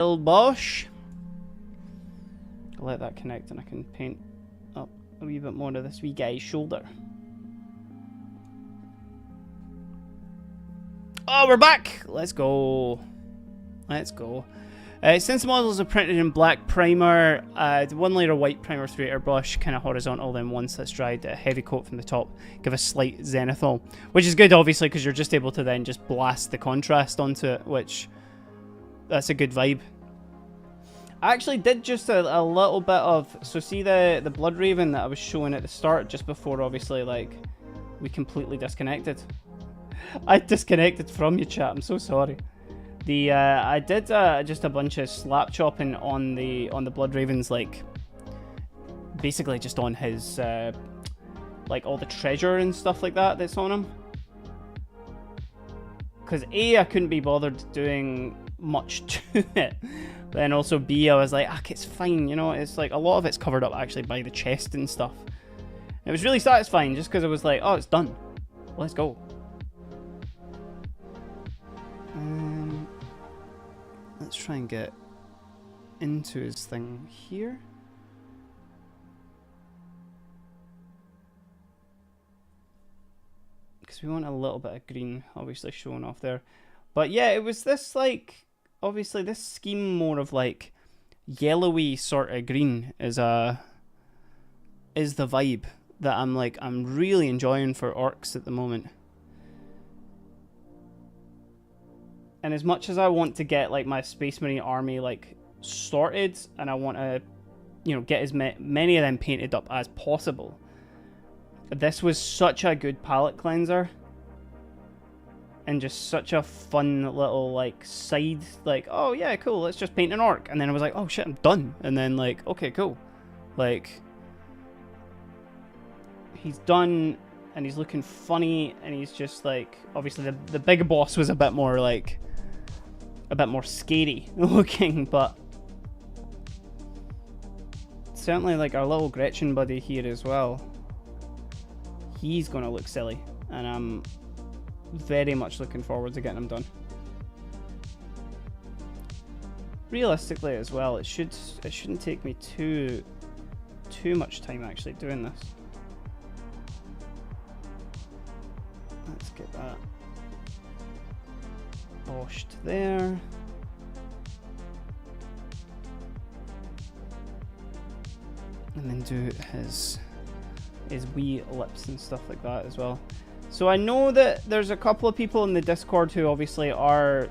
Bosch. I'll let that connect and I can paint up a wee bit more of this wee guy's shoulder. Oh, we're back! Let's go. Let's go. Since the models are printed in black primer, the 1 layer of white primer through airbrush, kind of horizontal, then once that's dried, a heavy coat from the top, give a slight zenithal, which is good obviously because you're just able to then just blast the contrast onto it, which that's a good vibe. I actually did just a little bit of, so see the Blood Raven that I was showing at the start, just before obviously like we completely disconnected. I disconnected from you, chat, I'm so sorry. I did just a bunch of slap chopping on the Blood Ravens, like basically just on his like all the treasure and stuff like that that's on him. Because A, I couldn't be bothered doing much to it, but then also B, I was like, ah, it's fine, you know. It's like a lot of it's covered up actually by the chest and stuff. It was really satisfying just because I was like, oh, it's done. Let's go. Let's try and get into his thing here. Because we want a little bit of green, obviously, showing off there. But yeah, it was this, like, obviously this scheme more of, like, yellowy sort of green is the vibe that I'm really enjoying for Orks at the moment. And as much as I want to get, like, my Space Marine army, like, sorted, and I want to, you know, get as many of them painted up as possible, this was such a good palette cleanser. And just such a fun little, like, side, like, oh, yeah, cool, let's just paint an orc. And then I was like, oh, shit, I'm done. And then, like, okay, cool. Like, he's done, and he's looking funny, and he's just, like, obviously the big boss was a bit more, like, a bit more scary looking, but certainly like our little Gretchen buddy here as well, he's gonna look silly, and I'm very much looking forward to getting him done. Realistically as well, it shouldn't take me too much time actually doing this. Let's get that washed there. And then do his wee lips and stuff like that as well. So I know that there's a couple of people in the Discord who obviously are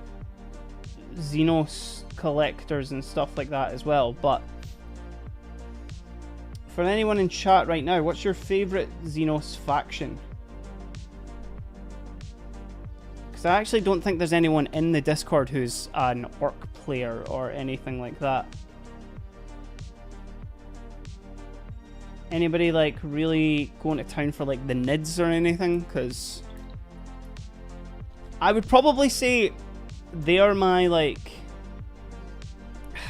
Xenos collectors and stuff like that as well, but for anyone in chat right now, what's your favourite Xenos faction? Because I actually don't think there's anyone in the Discord who's an orc player or anything like that. Anybody like really going to town for like the Nids or anything? Because I would probably say they are my like...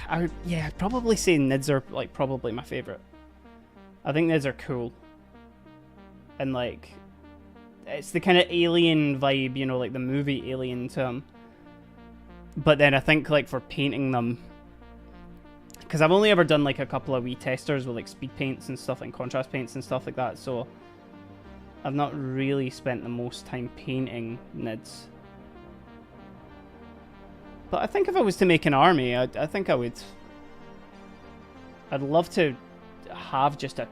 I'd probably say Nids are like probably my favourite. I think Nids are cool. And like... it's the kind of alien vibe, you know, like the movie Alien to them. But then I think, like, for painting them, because I've only ever done, like, a couple of wee testers with, like, speed paints and stuff, and contrast paints and stuff like that, so I've not really spent the most time painting Nids. But I think if I was to make an army, I think I would... I'd love to have just a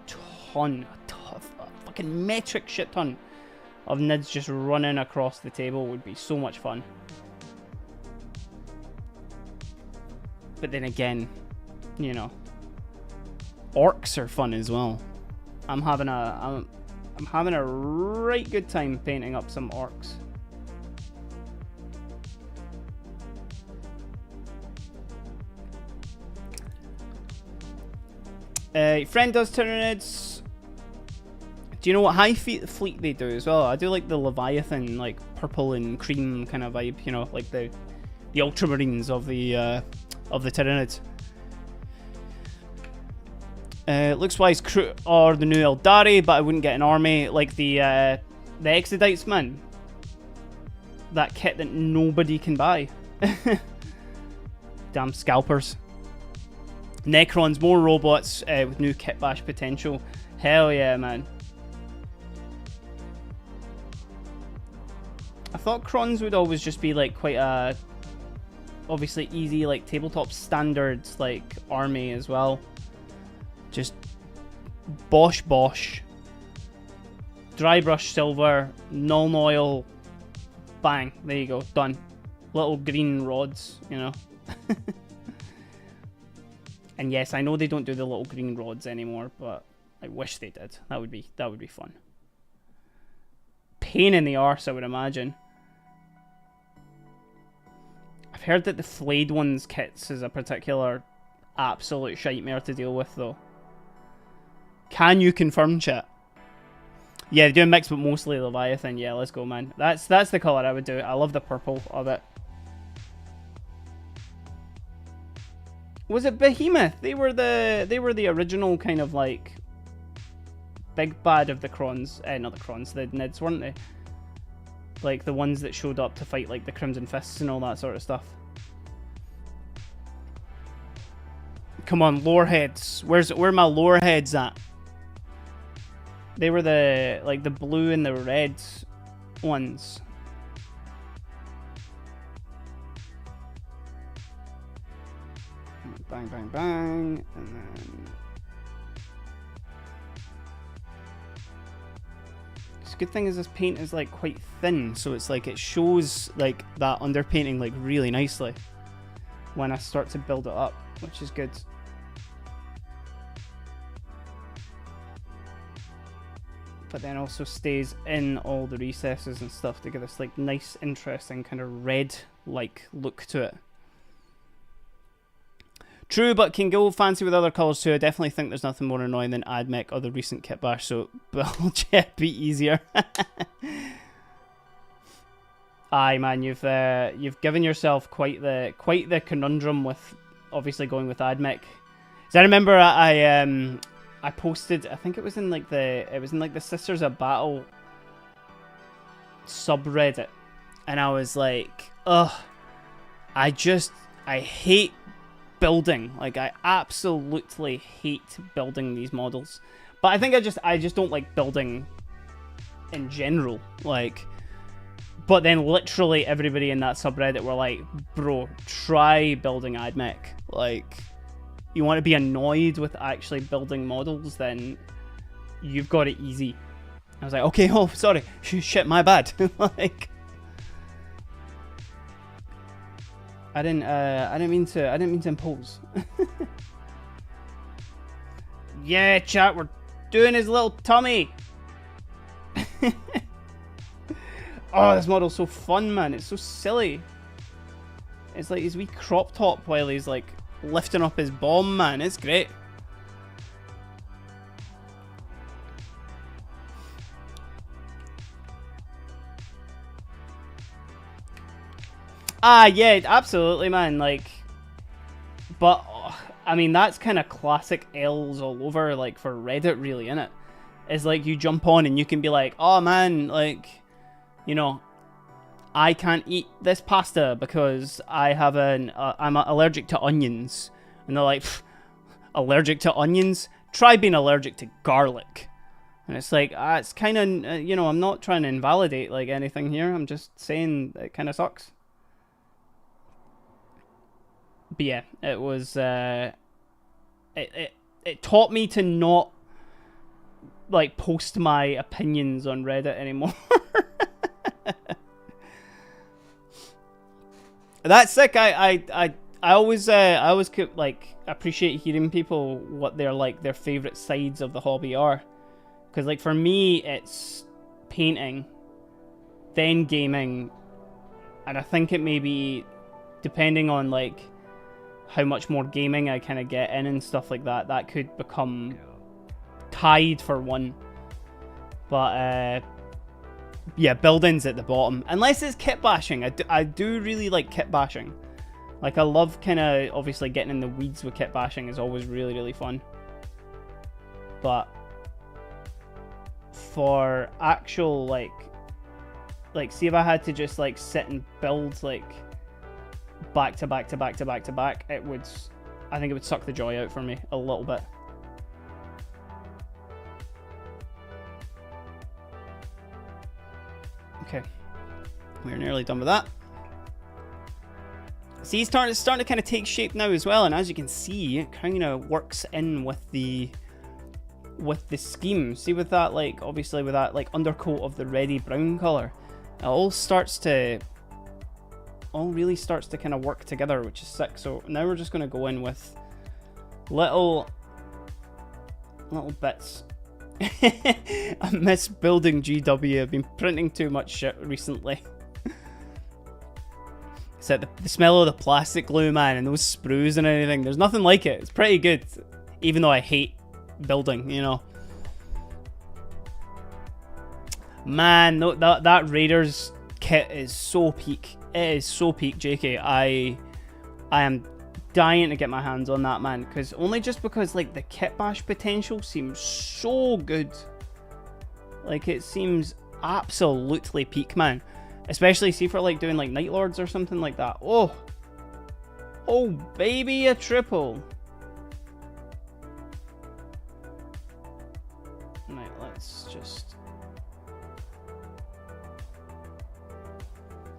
fucking metric shit ton of Nids just running across the table. Would be so much fun. But then again, you know, orcs are fun as well. I'm having a right good time painting up some orcs. Friend does Tyranids. Do you know what high fleet they do as well? I do like the Leviathan, like purple and cream kind of vibe. You know, like the Ultramarines of the Tyranids. Looks wise crew or the new Eldari, but I wouldn't get an army like the Exodites, man. That kit that nobody can buy. damn scalpers. Necrons, more robots with new kit bash potential. Hell yeah, man. I thought Crons would always just be like quite a obviously easy like tabletop standards like army as well. Just bosh bosh. Dry brush silver, null oil, bang, there you go, done. Little green rods, you know. And yes, I know they don't do the little green rods anymore, but I wish they did. That would be fun. Pain in the arse, I would imagine. I've heard that the flayed ones kits is a particular absolute shitmare to deal with though. Can you confirm, chat? Yeah, they do a mix, but mostly Leviathan. Yeah, let's go, man. That's the colour I would do. I love the purple of it. Was it Behemoth? They were the original kind of like big bad of the Crons. Not the Crons, the Nids, weren't they? Like the ones that showed up to fight like the Crimson Fists and all that sort of stuff. Come on, loreheads. Where are my loreheads at? They were the like the blue and the red ones. Bang, bang, bang, and then the good thing is this paint is like quite thin, so it's like it shows like that underpainting like really nicely when I start to build it up, which is good. But then also stays in all the recesses and stuff to give this like nice, interesting kind of red-like look to it. True, but can go fancy with other colours too. I definitely think there's nothing more annoying than AdMech or the recent kit bash, so build jet be easier. Aye, man, you've given yourself quite the conundrum with obviously going with AdMech. So I remember I posted, I think it was in like the Sisters of Battle subreddit, and I was like, ugh, I hate building. Like, I absolutely hate building these models. But I think I just don't like building in general. Like, but then literally everybody in that subreddit were like, bro, try building AdMech. Like, you want to be annoyed with actually building models, then you've got it easy. I was like, okay, oh, sorry, shit, my bad. Like, I didn't mean to impose. Yeah, chat, we're doing his little tummy. Oh, this model's so fun, man. It's so silly. It's like his wee crop top while he's like lifting up his bomb, man. It's great. Ah, yeah, absolutely, man. Like, but I mean, that's kind of classic L's all over, like, for Reddit, really, innit? It's like you jump on and you can be like, oh man, like, you know, I can't eat this pasta because I have I'm allergic to onions. And they're like, allergic to onions? Try being allergic to garlic. And it's like, it's kind of, you know, I'm not trying to invalidate like anything here. I'm just saying it kind of sucks. But yeah, it was, it taught me to not like post my opinions on Reddit anymore. That's sick. I always like appreciate hearing people what their favorite sides of the hobby are, because like for me it's painting, then gaming, and I think it may be depending on like how much more gaming I kind of get in and stuff like that, that could become tied for one. But yeah, building's at the bottom. Unless it's kit bashing. I do really like kit bashing. Like, I love kind of, obviously, getting in the weeds with kit bashing is always really, really fun. But for actual, like, see if I had to just, like, sit and build, like, back to back to back to back to back, it would, I think it would suck the joy out for me a little bit. Okay, we're nearly done with that. See, it's starting to kind of take shape now as well, and as you can see, it kind of works in with the scheme. See, with that, like, obviously with that like undercoat of the reddy brown color, it all really starts to kind of work together, which is sick. So now we're just going to go in with little bits. I miss building GW. I've been printing too much shit recently. It's like the smell of the plastic glue, man, and those sprues and everything. There's nothing like it. It's pretty good, even though I hate building, you know. Man, that Raiders kit is so peak. It is so peak, JK. I am dying to get my hands on that, man, because like the kit bash potential seems so good. Like, it seems absolutely peak, man. Especially, see, for like doing like Night Lords or something like that. Oh baby, a triple. Right, let's just.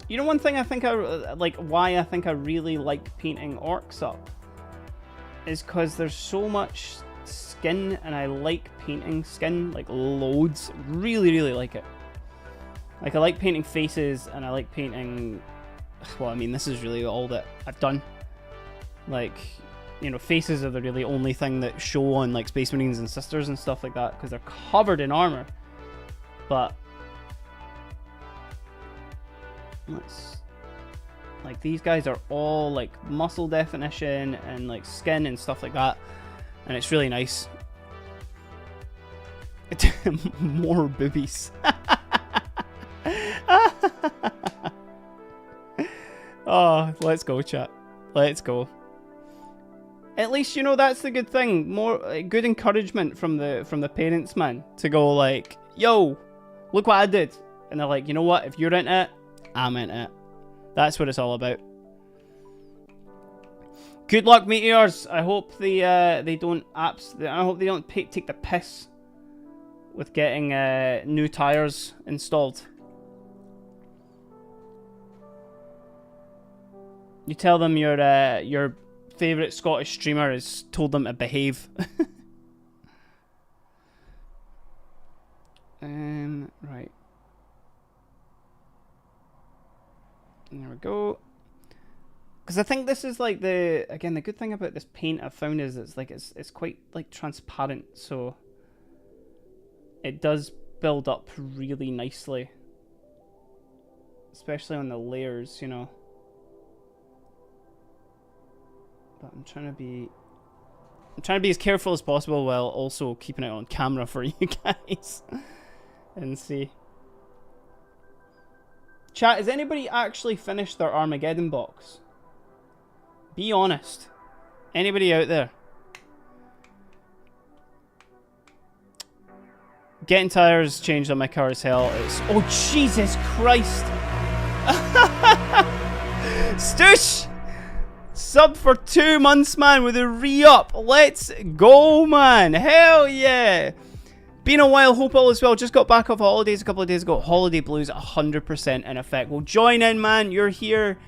You know, one thing I think why I think I really like painting Orks up is because there's so much skin, and I like painting skin, like loads. Really, really like it. Like, I like painting faces, and I like painting, well, I mean, this is really all that I've done. Like, you know, faces are the really only thing that show on, like, Space Marines and Sisters and stuff like that, because they're covered in armor. But, like, these guys are all, like, muscle definition and, like, skin and stuff like that, and it's really nice. More boobies. Oh, let's go, chat. Let's go. At least, you know, that's the good thing. More good encouragement from the parents, man, to go like, yo, look what I did. And they're like, you know what? If you're into it, I'm into it. That's what it's all about. Good luck, Meteors. I hope they don't take the piss with getting new tires installed. You tell them your favourite Scottish streamer has told them to behave. Right. There we go. Because I think this is like the good thing about this paint I've found is it's quite like transparent, so it does build up really nicely, especially on the layers, you know. But I'm trying to be as careful as possible while also keeping it on camera for you guys. And see. Chat, has anybody actually finished their Armageddon box? Be honest. Anybody out there? Getting tires changed on my car as hell. Oh, Jesus Christ. Stoosh! Sub for 2 months, man, with a re-up. Let's go, man. Hell yeah. Been a while. Hope all is well. Just got back off holidays a couple of days ago. Holiday blues 100% in effect. Well, join in, man. You're here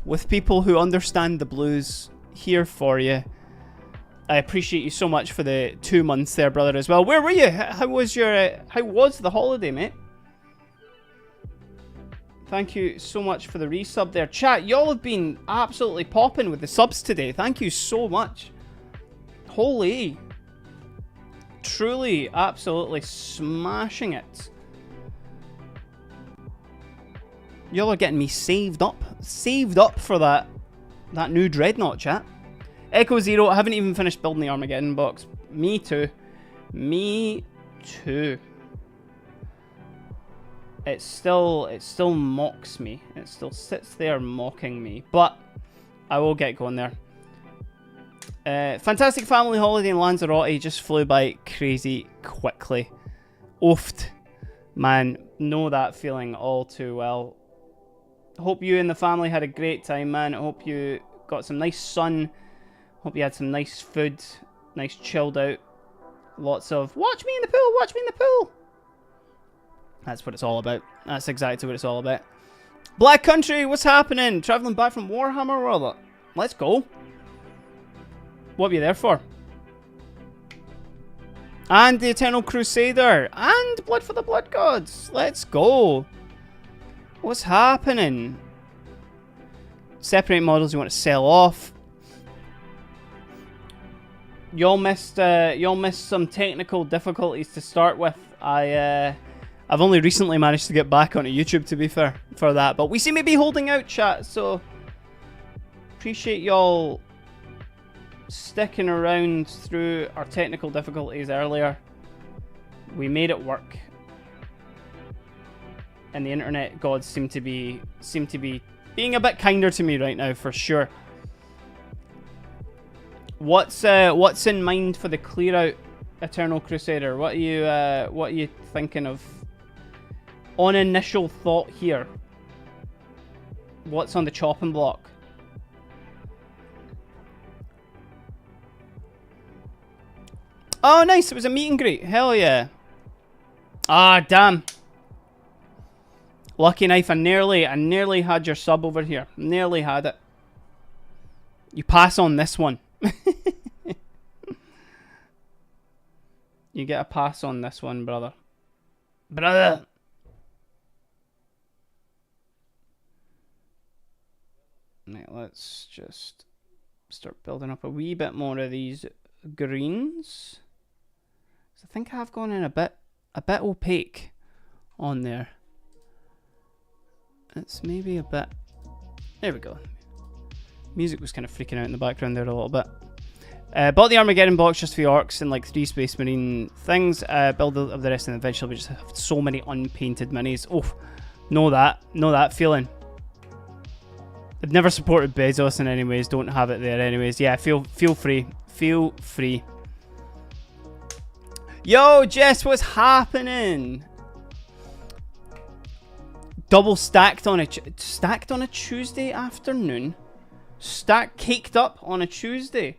with people who understand the blues. Here for you. I appreciate you so much for the 2 months there, brother, as well. Where were you? How was the holiday, mate? Thank you so much for the resub there. Chat, y'all have been absolutely popping with the subs today. Thank you so much. Holy. Truly, absolutely smashing it. Y'all are getting me saved up for that new Dreadnought, chat. Echo Zero, I haven't even finished building the Armageddon box. Me too. Me too. It still mocks me. It still sits there mocking me. But I will get going there. Fantastic family holiday in Lanzarote just flew by crazy quickly. Oofed. Man, know that feeling all too well. Hope you and the family had a great time, man. I hope you got some nice sun. Hope you had some nice food. Nice chilled out. Lots of, watch me in the pool, watch me in the pool. That's what it's all about. That's exactly what it's all about. Black Country, what's happening? Traveling back from Warhammer World. Let's go. What were you there for? And the Eternal Crusader. And Blood for the Blood Gods. Let's go. What's happening? Separate models you want to sell off. Y'all missed some technical difficulties to start with. I've only recently managed to get back onto YouTube, to be fair, for that. But we seem to be holding out, chat, so appreciate y'all sticking around through our technical difficulties earlier. We made it work. And the internet gods seem to be being a bit kinder to me right now, for sure. What's in mind for the clear out Eternal Crusader? What are you thinking of? On initial thought here. What's on the chopping block? Oh, nice! It was a meet and greet. Hell yeah! Ah, damn. Lucky knife. I nearly had your sub over here. Nearly had it. You pass on this one. You get a pass on this one, brother. Brother! Right, let's just start building up a wee bit more of these greens. So I think I've gone in a bit opaque on there. It's maybe a bit... There we go. Music was kind of freaking out in the background there a little bit. Bought the Armageddon box just for the Orks and like 3 Space Marine things. Build of the rest of the eventually. We just have so many unpainted minis. Oh, know that feeling. I've never supported Bezos in any ways. Don't have it there anyways. Yeah, feel free. Feel free. Yo, Jess, what's happening? Double stacked on a Tuesday afternoon. Caked up on a Tuesday.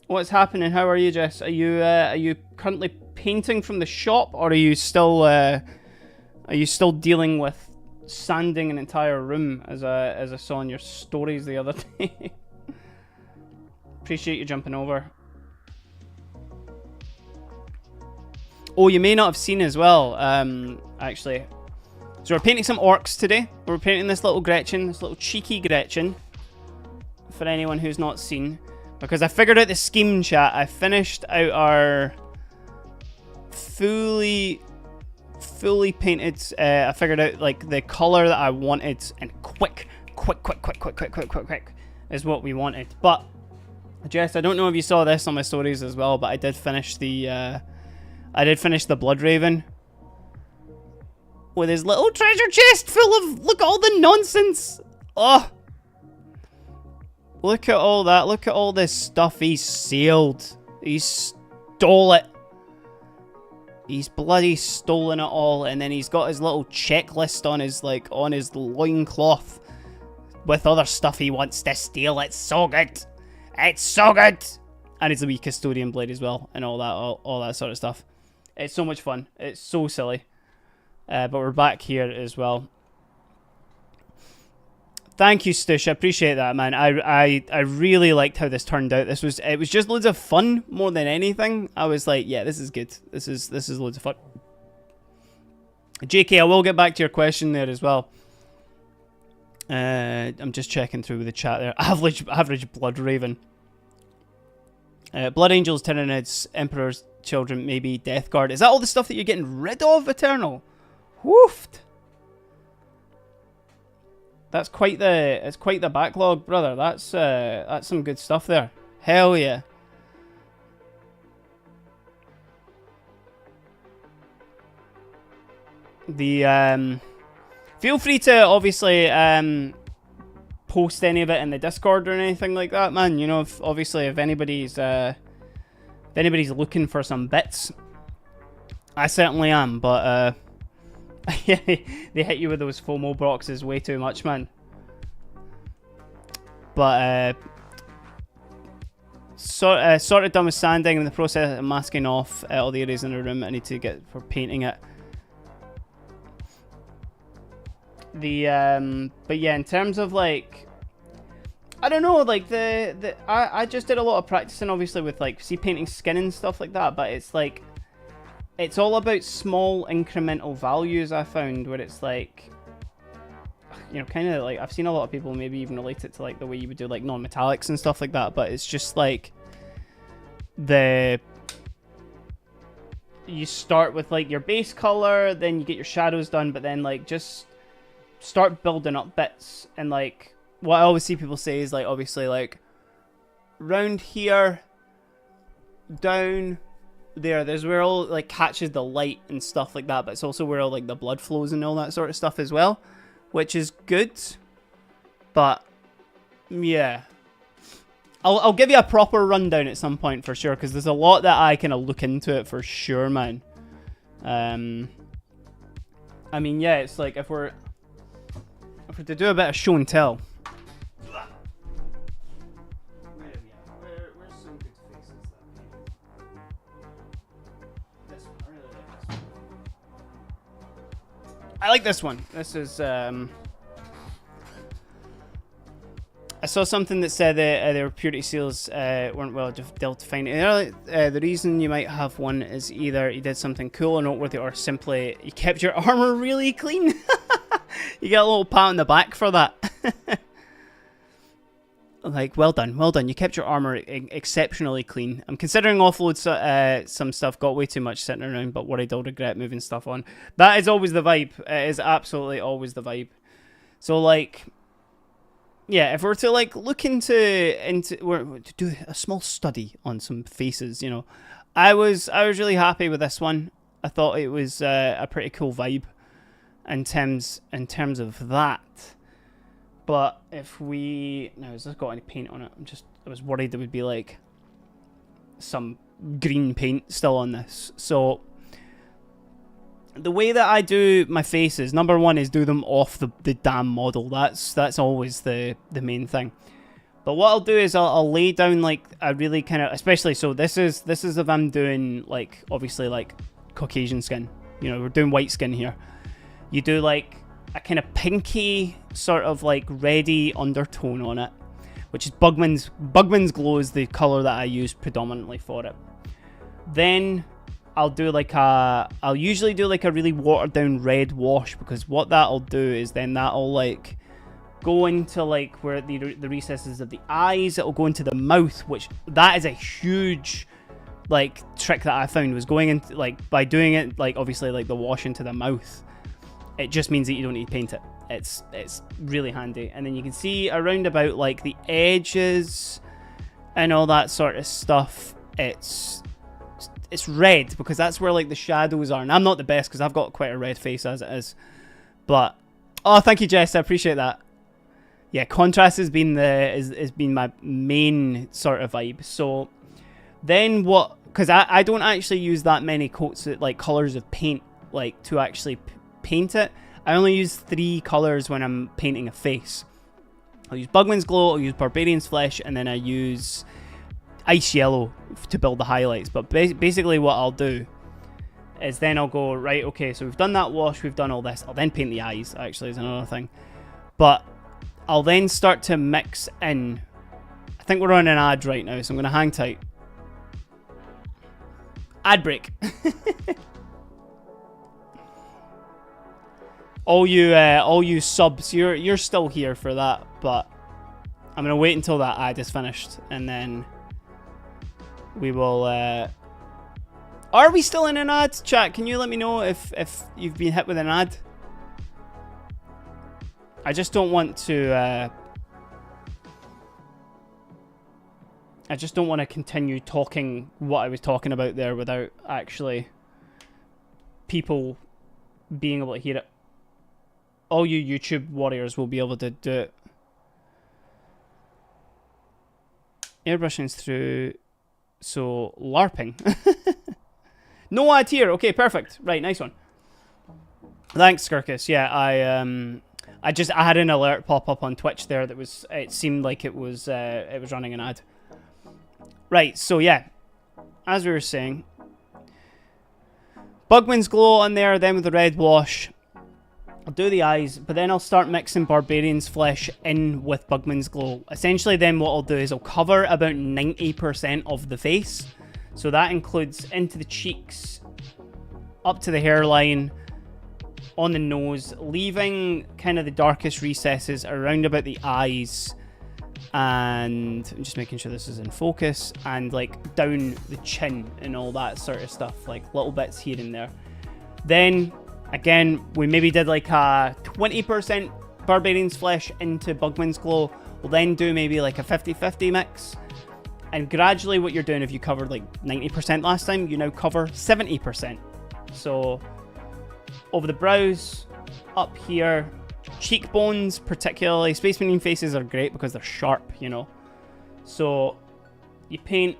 What's happening? How are you, Jess? Are you currently painting from the shop, or are you still dealing with sanding an entire room, as I saw in your stories the other day? Appreciate you jumping over. Oh, you may not have seen as well, actually. So we're painting some orcs today. We're painting this little Gretchen, this little cheeky Gretchen, for anyone who's not seen. Because I figured out the scheme, chat. I finished out our fully painted. I figured out like the color that I wanted, and quick is what we wanted. But Jess, I don't know if you saw this on my stories as well, but I did finish the Blood Raven with his little treasure chest full of, look at all the nonsense. Oh, look at all that. Look at all this stuff he's sealed. He stole it. He's bloody stolen it all, and then he's got his little checklist on his loincloth with other stuff he wants to steal. It's so good. It's so good. And it's a wee custodian blade as well, and all that sort of stuff. It's so much fun. It's so silly. But we're back here as well. Thank you, Stush. I appreciate that, man. I really liked how this turned out. It was just loads of fun more than anything. I was like, yeah, this is good. This is loads of fun. JK, I will get back to your question there as well. I'm just checking through the chat there. Average Blood Raven. Blood Angels, Tyranids, Emperor's Children, maybe Death Guard. Is that all the stuff that you're getting rid of, Eternal? Woofed. That's quite the backlog, brother. That's some good stuff there. Hell yeah. The feel free to obviously post any of it in the Discord or anything like that, man. You know, if anybody's looking for some bits, I certainly am. But Yeah, they hit you with those FOMO boxes way too much, man. But sort of done with sanding in the process of masking off all the areas in the room I need to get for painting it. But yeah, in terms of like, I don't know, like I just did a lot of practicing, obviously, with like painting skin and stuff like that. But it's like, it's all about small incremental values. I found where it's like, you know, kind of like I've seen a lot of people maybe even relate it to like the way you would do like non-metallics and stuff like that. But it's just like you start with like your base color, then you get your shadows done, but then like just start building up bits. And like what I always see people say is like, obviously, like round here, down there's where all like catches the light and stuff like that, but it's also where all like the blood flows and all that sort of stuff as well, which is good. But yeah, I'll give you a proper rundown at some point for sure, because there's a lot that I kind of look into it for sure, man. I mean, yeah, it's like if we're to do a bit of show and tell. I like this one. This is, I saw something that said that their purity seals weren't well defined. The reason you might have one is either you did something cool or noteworthy, or simply you kept your armor really clean. You get a little pat on the back for that. Like, well done. You kept your armor exceptionally clean. I'm considering offload some stuff. Got way too much sitting around, but worried I'll regret moving stuff on. That is always the vibe. It is absolutely always the vibe. So, like, yeah, if we're to, like, look into to do a small study on some faces, you know, I was really happy with this one. I thought it was a pretty cool vibe in terms of that. But if we... Now, has this got any paint on it? I was worried there would be, like, some green paint still on this. So, the way that I do my faces, number one is do them off the damn model. That's always the main thing. But what I'll do is I'll lay down, like, a really kind of... Especially, so this is if I'm doing, like, obviously, like, Caucasian skin. You know, we're doing white skin here. You do, like, a kind of pinky sort of like reddy undertone on it, which is Bugman's Glow is the color that I use predominantly for it. Then I'll usually do like a really watered down red wash, because what that'll do is then that'll like go into like where the recesses of the eyes. It'll go into the mouth, which that is a huge like trick that I found, was going into like by doing it like obviously like the wash into the mouth. It just means that you don't need to paint it. It's really handy. And then you can see around about like the edges and all that sort of stuff. It's red because that's where like the shadows are. And I'm not the best because I've got quite a red face as it is. But oh, thank you, Jess. I appreciate that. Yeah, contrast has been my main sort of vibe. So then what? Because I don't actually use that many coats like colors of paint like to actually paint it. I only use 3 colors when I'm painting a face. I'll use Bugman's Glow, I'll use Barbarian's Flesh, and then I use Ice Yellow to build the highlights. But basically what I'll do is then I'll go, right, okay, so we've done that wash, we've done all this. I'll then paint the eyes, actually, is another thing. But I'll then start to mix in. I think we're on an ad right now, so I'm going to hang tight. Ad break. all you subs, you're still here for that, but I'm gonna wait until that ad is finished, and then we will. Are we still in an ad? Chat, can you let me know if you've been hit with an ad? I just don't want to. I just don't want to continue talking what I was talking about there without actually people being able to hear it. All you YouTube warriors will be able to do it. Airbrushing's through, so LARPing. No ad here. Okay, perfect. Right, nice one. Thanks, Skirkus. Yeah, I had an alert pop up on Twitch there that was, it seemed like it was running an ad. Right, so yeah, as we were saying, Bugman's Glow on there, then with the red wash. I'll do the eyes, but then I'll start mixing Barbarian's Flesh in with Bugman's Glow. Essentially, then what I'll do is I'll cover about 90% of the face. So that includes into the cheeks, up to the hairline, on the nose, leaving kind of the darkest recesses around about the eyes, and I'm just making sure this is in focus, and like down the chin and all that sort of stuff, like little bits here and there. Then again, we maybe did like a 20% Barbarian's Flesh into Bugman's Glow. We'll then do maybe like a 50-50 mix. And gradually what you're doing, if you covered like 90% last time, you now cover 70%. So over the brows, up here, cheekbones particularly. Space Marine faces are great because they're sharp, you know. So you paint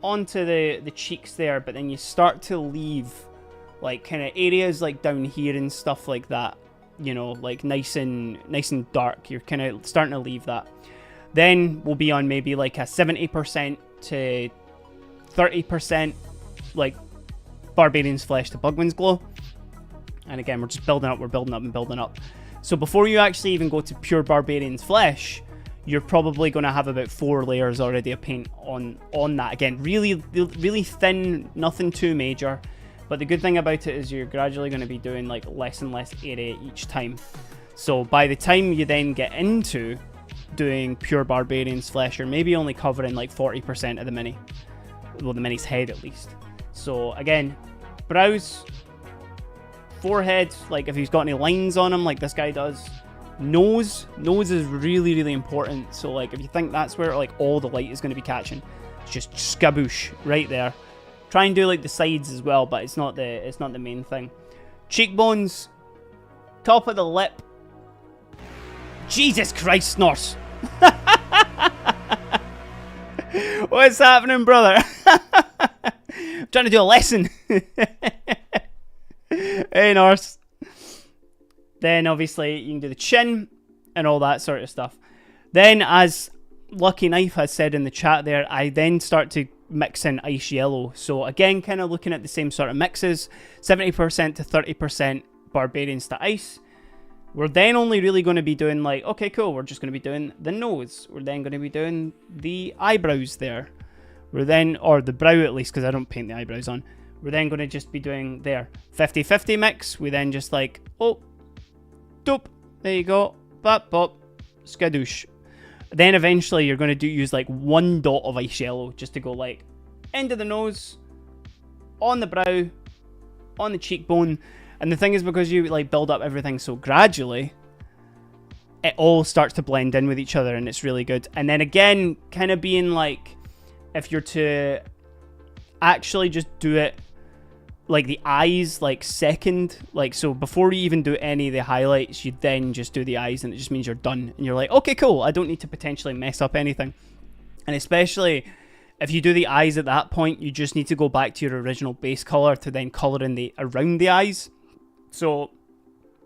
onto the cheeks there, but then you start to leave like kind of areas like down here and stuff like that, you know, like nice and dark. You're kind of starting to leave that. Then we'll be on maybe like a 70% to 30% like Barbarian's Flesh to Bugman's Glow. And again, we're just building up, we're building up and building up. So before you actually even go to pure Barbarian's Flesh, you're probably going to have about 4 layers already of paint on that. Again, really thin, nothing too major. But the good thing about it is you're gradually going to be doing like less and less area each time. So by the time you then get into doing pure Barbarian's Flesh, you're maybe only covering like 40% of the mini. Well, the mini's head at least. So again, brows, forehead, like if he's got any lines on him like this guy does. Nose is really important. So like if you think that's where like all the light is going to be catching, it's just skaboosh right there. Try and do like the sides as well, but it's not the main thing. Cheekbones, top of the lip. Jesus Christ, Norse. What's happening, brother? I'm trying to do a lesson. Hey, Norse. Then obviously you can do the chin and all that sort of stuff. Then, as Lucky Knife has said in the chat there, I then start to mix in ice yellow. So again, kind of looking at the same sort of mixes, 70% to 30% Barbarians to ice. We're then only really going to be doing like, okay, cool, we're just going to be doing the nose. We're then going to be doing the eyebrows there. We're then, or the brow at least, because I don't paint the eyebrows on. We're then going to just be doing there. 50-50 mix. We then just like, oh, dope. There you go. Bop, bop. Skadoosh. Then eventually you're going to use like 1 dot of ice yellow just to go like end of the nose, on the brow, on the cheekbone. And the thing is, because you like build up everything so gradually, it all starts to blend in with each other and it's really good. And then again, kind of being like, if you're to actually just do it like the eyes like second, like so before you even do any of the highlights, you then just do the eyes and it just means you're done and you're like, okay, cool, I don't need to potentially mess up anything. And especially if you do the eyes at that point, you just need to go back to your original base color to then color in the around the eyes. So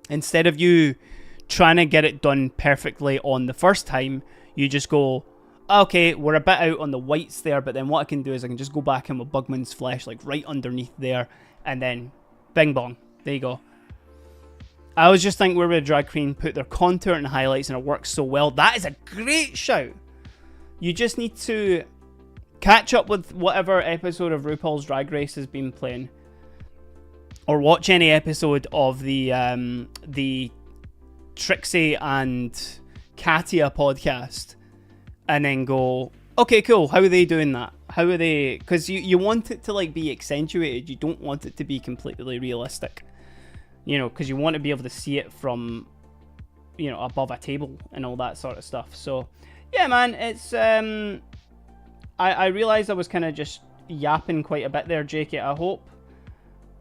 instead of you trying to get it done perfectly on the first time, you just go, okay, we're a bit out on the whites there, but then what I can do is I can just go back in with Bugman's Flesh, like right underneath there, and then bing bong, there you go. I always just think where the drag queen put their contour and highlights and it works so well. That is a great shout. You just need to catch up with whatever episode of RuPaul's Drag Race has been playing, or watch any episode of the Trixie and Katia podcast, and then go, okay, cool, how are they doing that? How are they... Because you want it to like be accentuated. You don't want it to be completely realistic. You know, because you want to be able to see it from, you know, above a table and all that sort of stuff. So, yeah, man, it's... I realised I was kind of just yapping quite a bit there, Jakey. I hope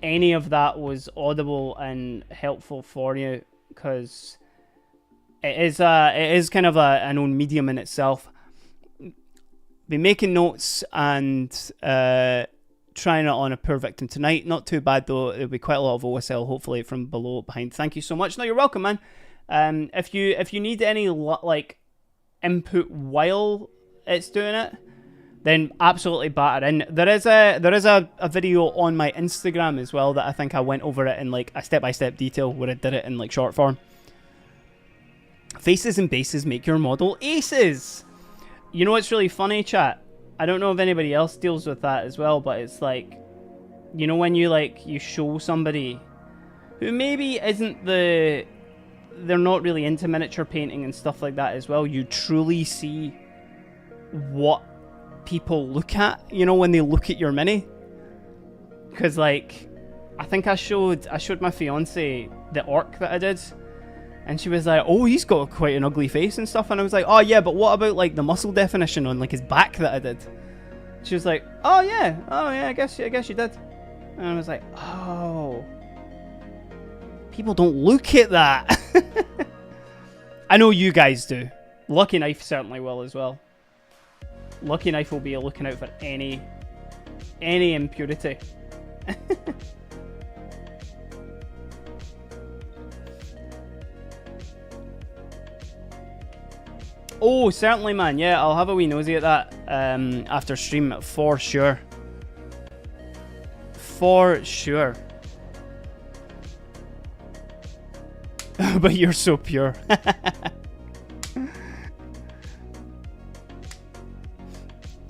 any of that was audible and helpful for you, because it is kind of an own medium in itself. Be making notes and trying it on a poor victim tonight. Not too bad though. There'll be quite a lot of OSL hopefully from below behind. Thank you so much. No, you're welcome, man. If you need any like input while it's doing it, then absolutely batter in. There is a video on my Instagram as well that I think I went over it in like a step-by-step detail where I did it in like short form. Faces and bases make your model aces. You know what's really funny, chat? I don't know if anybody else deals with that as well, but it's like, you know, when you show somebody who maybe isn't they're not really into miniature painting and stuff like that as well, you truly see what people look at, you know, when they look at your mini. Because like, I think I showed my fiance the orc that I did, and she was like, oh, he's got quite an ugly face and stuff. And I was like, oh yeah, but what about like the muscle definition on like his back that I did? She was like, oh yeah, I guess you did. And I was like, oh, people don't look at that. I know you guys do. Lucky Knife certainly will as well. Lucky Knife will be looking out for any impurity. Oh, certainly, man. Yeah, I'll have a wee nosy at that after stream for sure. For sure. But you're so pure.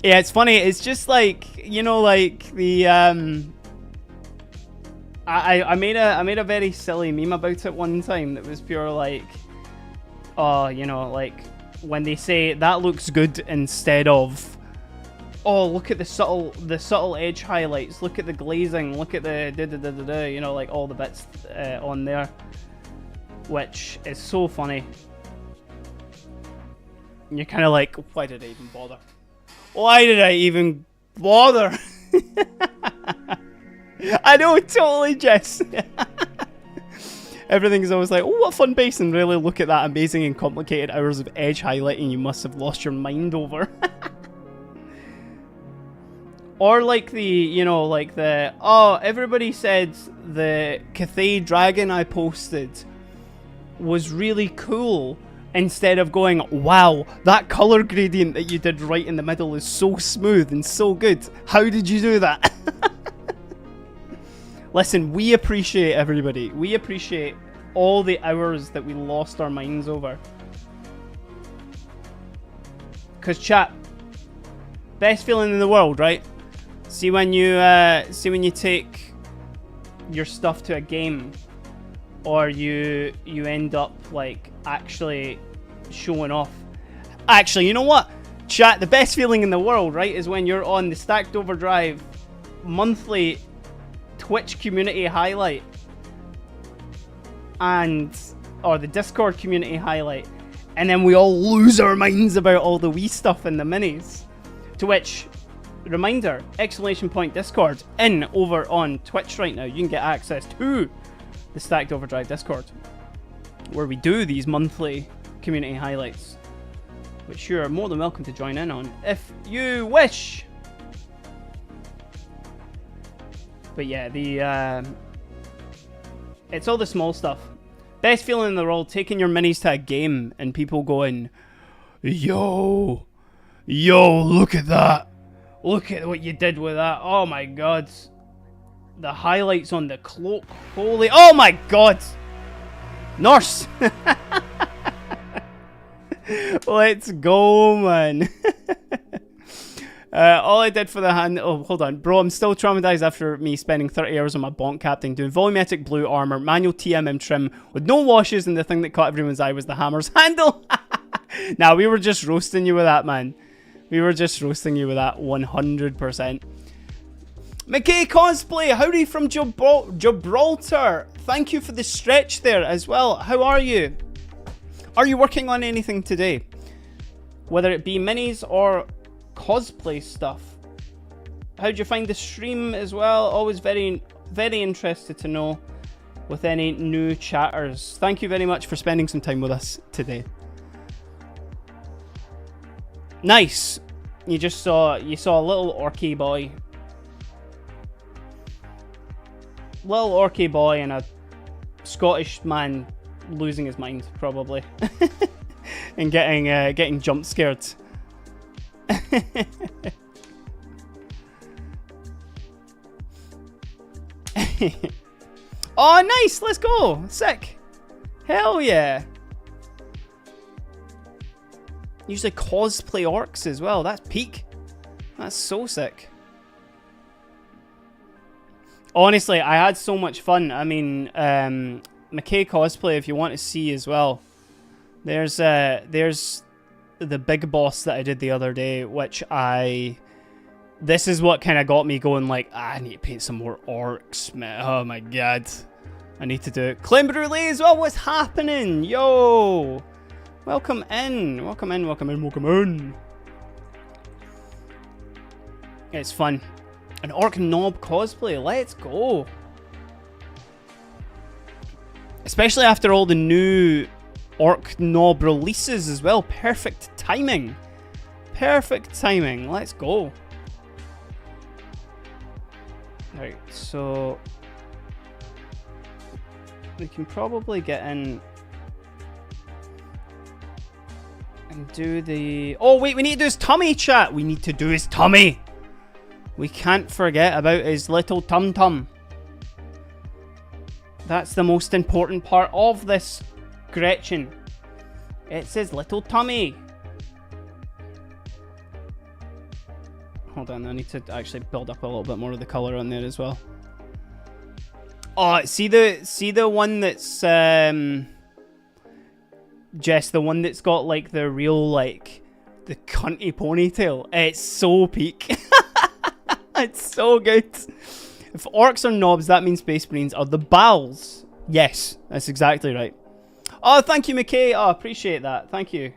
Yeah, it's funny. It's just like, you know, like the I made a very silly meme about it one time that was pure like, oh, you know, like when they say that looks good instead of, oh, look at the subtle edge highlights, look at the glazing, look at the you know, like all the bits on there, which is so funny. And you're kind of like, why did I even bother? Why did I even bother? I know, totally, Jess. Everything's always like, oh, what fun base, and really look at that amazing and complicated hours of edge highlighting you must have lost your mind over. Or like the, you know, like the, oh, everybody said the Cathay Dragon I posted was really cool, instead of going, wow, that color gradient that you did right in the middle is so smooth and so good. How did you do that? Listen, we appreciate everybody. We appreciate all the hours that we lost our minds over. Because chat, best feeling in the world, right? See when you take your stuff to a game, or you end up like actually showing off. Actually, you know what? Chat, the best feeling in the world, right, is when you're on the Stacked Overdrive monthly Twitch community highlight, or the Discord community highlight, and then we all lose our minds about all the wee stuff in the minis. To which, reminder, !Discord over on Twitch right now. You can get access to the Stacked Overdrive Discord, where we do these monthly community highlights, which you're more than welcome to join in on if you wish. But yeah, it's all the small stuff. Best feeling in the world, taking your minis to a game and people going, yo, look at that. Look at what you did with that. Oh my god. The highlights on the cloak. Holy, oh my god. Norse. Let's go, man. All I did for the hand... Oh, hold on. Bro, I'm still traumatized after me spending 30 hours on my bonk captain doing volumetric blue armor, manual TMM trim with no washes, and the thing that caught everyone's eye was the hammer's handle. Nah, we were just roasting you with that, man. We were just roasting you with that 100%. McKay Cosplay, howdy from Gibraltar. Thank you for the stretch there as well. How are you? Are you working on anything today? Whether it be minis or cosplay stuff. How'd you find the stream as well? Always very, very interested to know with any new chatters. Thank you very much for spending some time with us today. Nice. You saw a little orky boy little orky boy and a Scottish man losing his mind, probably. And getting jump scared. Oh, nice! Let's go! Sick! Hell yeah! Usually cosplay orcs as well. That's peak. That's so sick. Honestly, I had so much fun. I mean, McKay cosplay, if you want to see as well. There's the big boss that I did the other day, which this is what kind of got me going, like, I need to paint some more orcs, man. Oh my god. I need to do it. Clem Brûlée as well, what's happening? Yo! Welcome in. Welcome in, welcome in, welcome in. It's fun. An orc knob cosplay, let's go. Especially after all the new orc knob releases as well. Perfect timing. Perfect timing. Let's go. Right, so we can probably get in and do the... Oh wait, we need to do his tummy, chat. We need to do his tummy. We can't forget about his little tum-tum. That's the most important part of this Gretchen. It's his little tummy. Hold on, I need to actually build up a little bit more of the colour on there as well. Oh, see the one that's Jess, the one that's got like the real like the cunty ponytail. It's so peak. It's so good. If orcs are knobs, that means Space Marines are the bowels. Yes, that's exactly right. Oh, thank you, McKay. Oh, appreciate that. Thank you.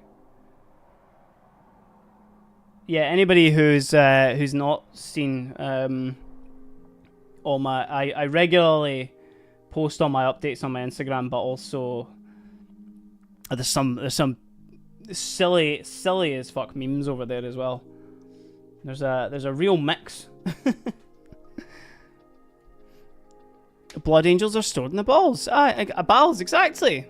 Yeah, anybody who's not seen all my... I regularly post all my updates on my Instagram, but also there's some silly as fuck memes over there as well. There's a real mix. Blood angels are stored in the balls. Balls, exactly.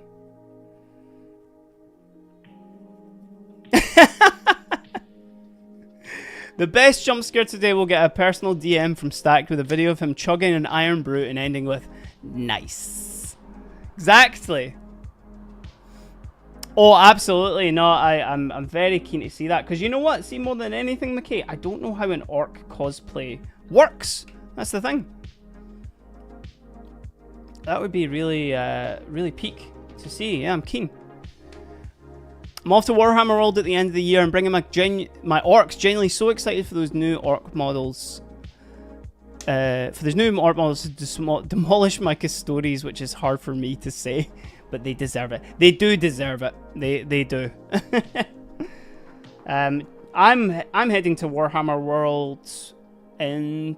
The best jump scare today will get a personal DM from Stacked with a video of him chugging an Iron Brute and ending with nice. Exactly. Oh, absolutely. No, I'm very keen to see that. Because you know what? See, more than anything, McKay, I don't know how an orc cosplay works. That's the thing. That would be really, really peak to see. Yeah, I'm keen. I'm off to Warhammer World at the end of the year and bringing my orcs. Genuinely so excited for those new orc models. To demolish my Custodies, which is hard for me to say, but they deserve it. They do deserve it. They do. I'm heading to Warhammer World in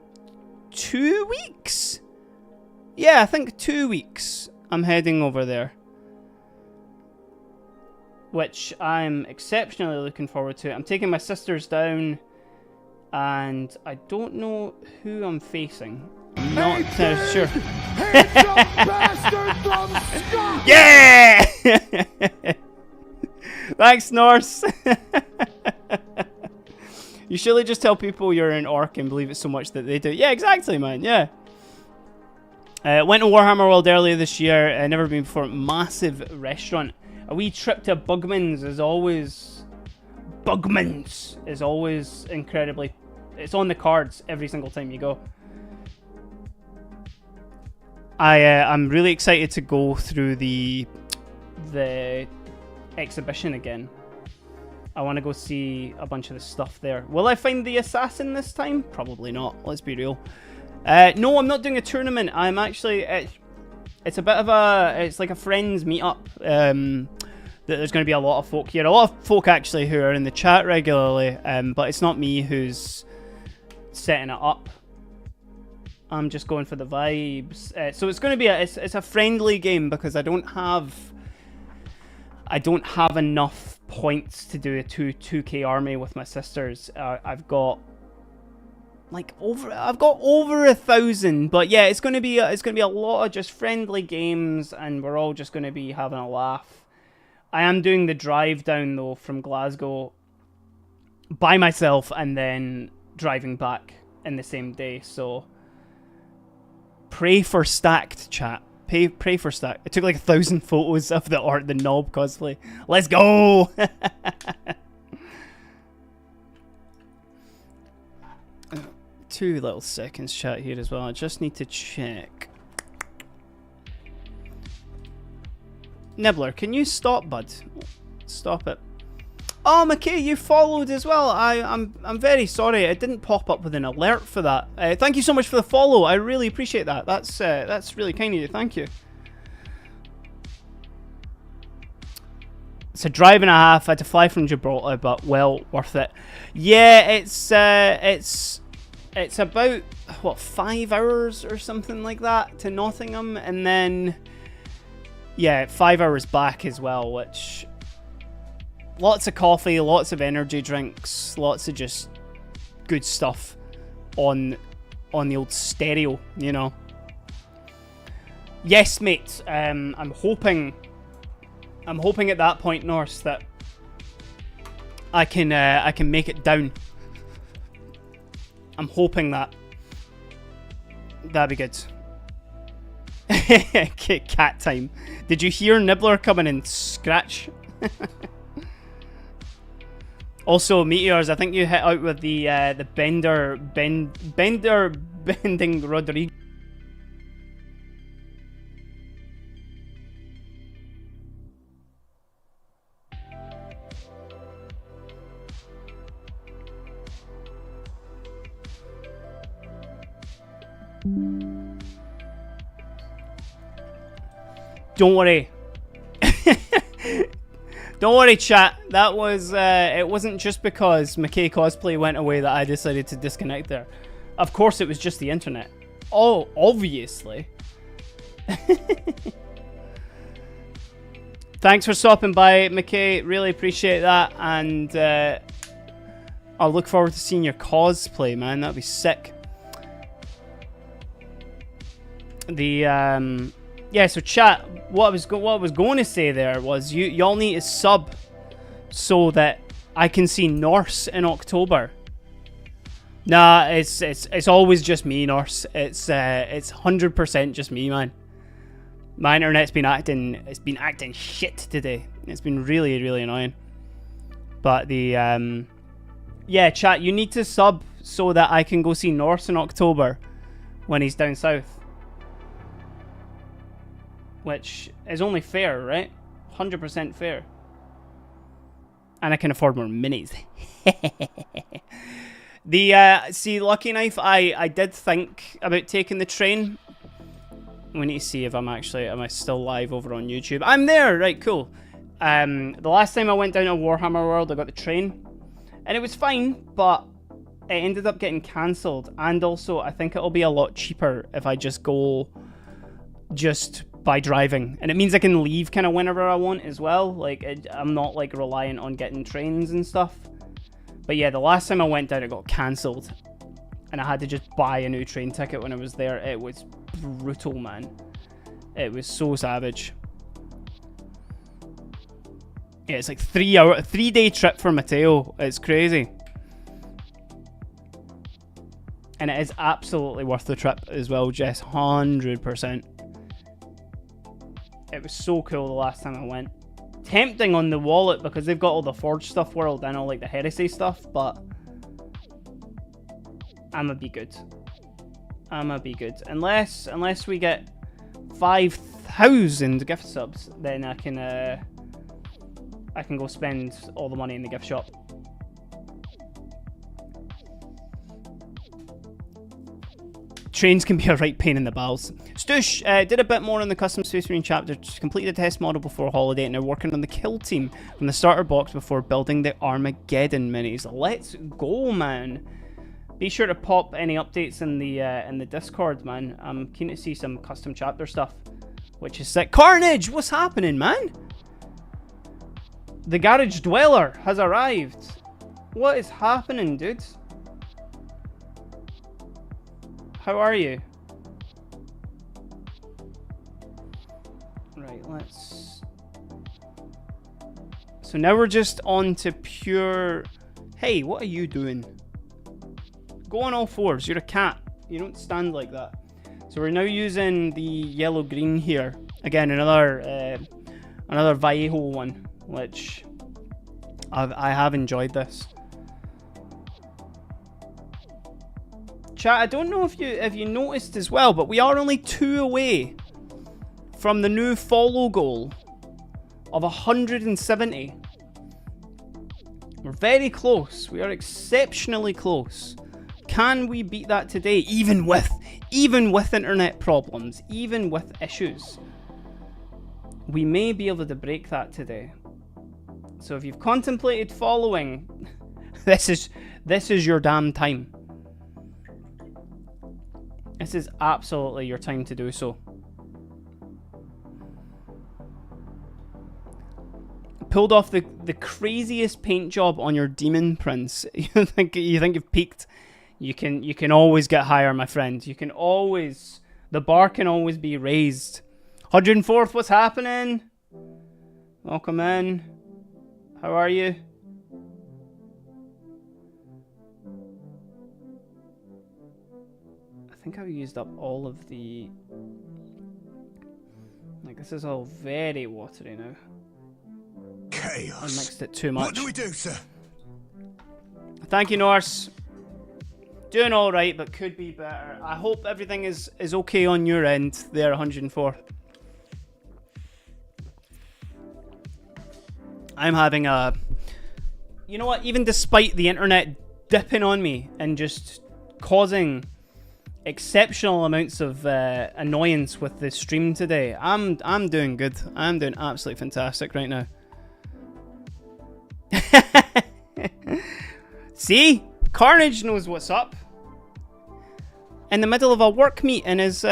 2 weeks. Yeah, I think 2 weeks. I'm heading over there, which I'm exceptionally looking forward to. I'm taking my sisters down, and I don't know who I'm facing. I'm not sure. Yeah! Thanks, Norse. You surely just tell people you're an orc and believe it so much that they do. Yeah, exactly, man. Yeah. Went to Warhammer World earlier this year. Never been before. Massive restaurant. A wee trip to Bugman's is always... Bugman's is always incredibly... It's on the cards every single time you go. I'm really excited to go through the exhibition again. I want to go see a bunch of the stuff there. Will I find the assassin this time? Probably not. Let's be real. No, I'm not doing a tournament. I'm actually... It's a bit of a... It's like a friends meetup. There's going to be a lot of folk here. A lot of folk, actually, who are in the chat regularly. But it's not me who's setting it up. I'm just going for the vibes. So it's going to be it's a friendly game because I don't have enough points to do a 2K army with my sisters. I've got like I've got over 1,000, but yeah, it's gonna be a lot of just friendly games, and we're all just gonna be having a laugh. I am doing the drive down though from Glasgow by myself, and then driving back in the same day. So pray for stacked, chat. Pray for stacked. It took like 1,000 photos of the knob cosplay. Let's go. 2 little seconds, chat, here as well. I just need to check. Nibbler, can you stop, bud? Stop it. Oh, McKay, you followed as well. I'm very sorry. It didn't pop up with an alert for that. Thank you so much for the follow. I really appreciate that. That's really kind of you. Thank you. It's a drive and a half. I had to fly from Gibraltar, but well worth it. Yeah, it's about, what, 5 hours or something like that to Nottingham, and then, yeah, 5 hours back as well, which, lots of coffee, lots of energy drinks, lots of just good stuff on the old stereo, you know. Yes, mate, I'm hoping at that point, Norse, that I can make it down. I'm hoping that'd be good. Cat time. Did you hear Nibbler coming in scratch? Also, Meteors, I think you hit out with the bender bending Rodrigo. Don't worry. Don't worry, chat. That was, it wasn't just because McKay Cosplay went away that I decided to disconnect there. Of course, it was just the internet. Oh, obviously. Thanks for stopping by, McKay. Really appreciate that. And I'll look forward to seeing your cosplay, man. That'd be sick. Yeah, so chat, what I was going to say there was y'all need to sub so that I can see Norse in October. Nah, it's always just me, Norse. It's 100% just me, man. My internet's been acting shit today. It's been really, really annoying. But the yeah, chat, you need to sub so that I can go see Norse in October when he's down south. Which is only fair, right? 100% fair. And I can afford more minis. See, Lucky Knife, I did think about taking the train. We need to see if am I still live over on YouTube. I'm there, right, cool. The last time I went down to Warhammer World, I got the train. And it was fine, but it ended up getting cancelled. And also, I think it'll be a lot cheaper if I just go by driving, and it means I can leave kind of whenever I want as well. Like I'm not like reliant on getting trains and stuff. But yeah, the last time I went down, it got cancelled, and I had to just buy a new train ticket when I was there. It was brutal, man. It was so savage. Yeah, it's like 3-day trip for Mateo. It's crazy, and it is absolutely worth the trip as well, Jess. 100%. It was so cool the last time I went. Tempting on the wallet because they've got all the Forge stuff world and all like the Heresy stuff, but I'ma be good. Unless we get 5,000 gift subs, then I can go spend all the money in the gift shop. Trains can be a right pain in the balls. Stoosh did a bit more on the Custom Space Marine chapter, completed the test model before holiday, and they're working on the kill team from the starter box before building the Armageddon minis. Let's go, man. Be sure to pop any updates in the Discord, man. I'm keen to see some custom chapter stuff, which is sick. Carnage, what's happening, man? The Garage Dweller has arrived. What is happening, dude? How are you? Right, let's... So now we're just on to pure... Hey, what are you doing? Go on all fours. You're a cat. You don't stand like that. So we're now using the yellow-green here. Again, another Vallejo one, which I have enjoyed this. Chat, I don't know if you noticed as well, but we are only 2 away from the new follow goal of 170. We're very close. We are exceptionally close. Can we beat that today, even with internet problems, even with issues? We may be able to break that today. So if you've contemplated following, this is your damn time. This is absolutely your time to do so. Pulled off the craziest paint job on your demon prince. You think you've peaked? You can always get higher, my friend. You can always, the bar can always be raised. 104th, what's happening? Welcome in. How are you? I think I've used up all of the... Like, this is all very watery now. Chaos. I mixed it too much. What do we do, sir? Thank you, Norse. Doing alright, but could be better. I hope everything is okay on your end there, 104. I'm having a... You know what? Even despite the internet dipping on me and just causing exceptional amounts of annoyance with the stream today, I'm doing good. I'm doing absolutely fantastic right now. See? Carnage knows what's up. In the middle of a work meeting is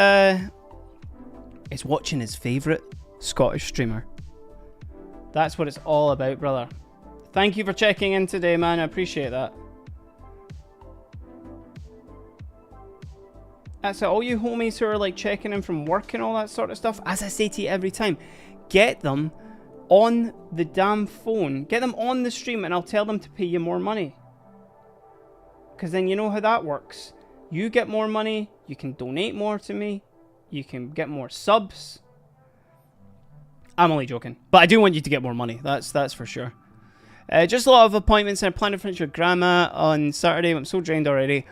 watching his favourite Scottish streamer. That's what it's all about, brother. Thank you for checking in today, man. I appreciate that. That's it. All you homies who are like checking in from work and all that sort of stuff, as I say to you every time, get them on the damn phone. Get them on the stream and I'll tell them to pay you more money. Because then you know how that works. You get more money, you can donate more to me, you can get more subs. I'm only joking. But I do want you to get more money, that's for sure. Just a lot of appointments and I plan to finish with Grandma on Saturday. I'm so drained already.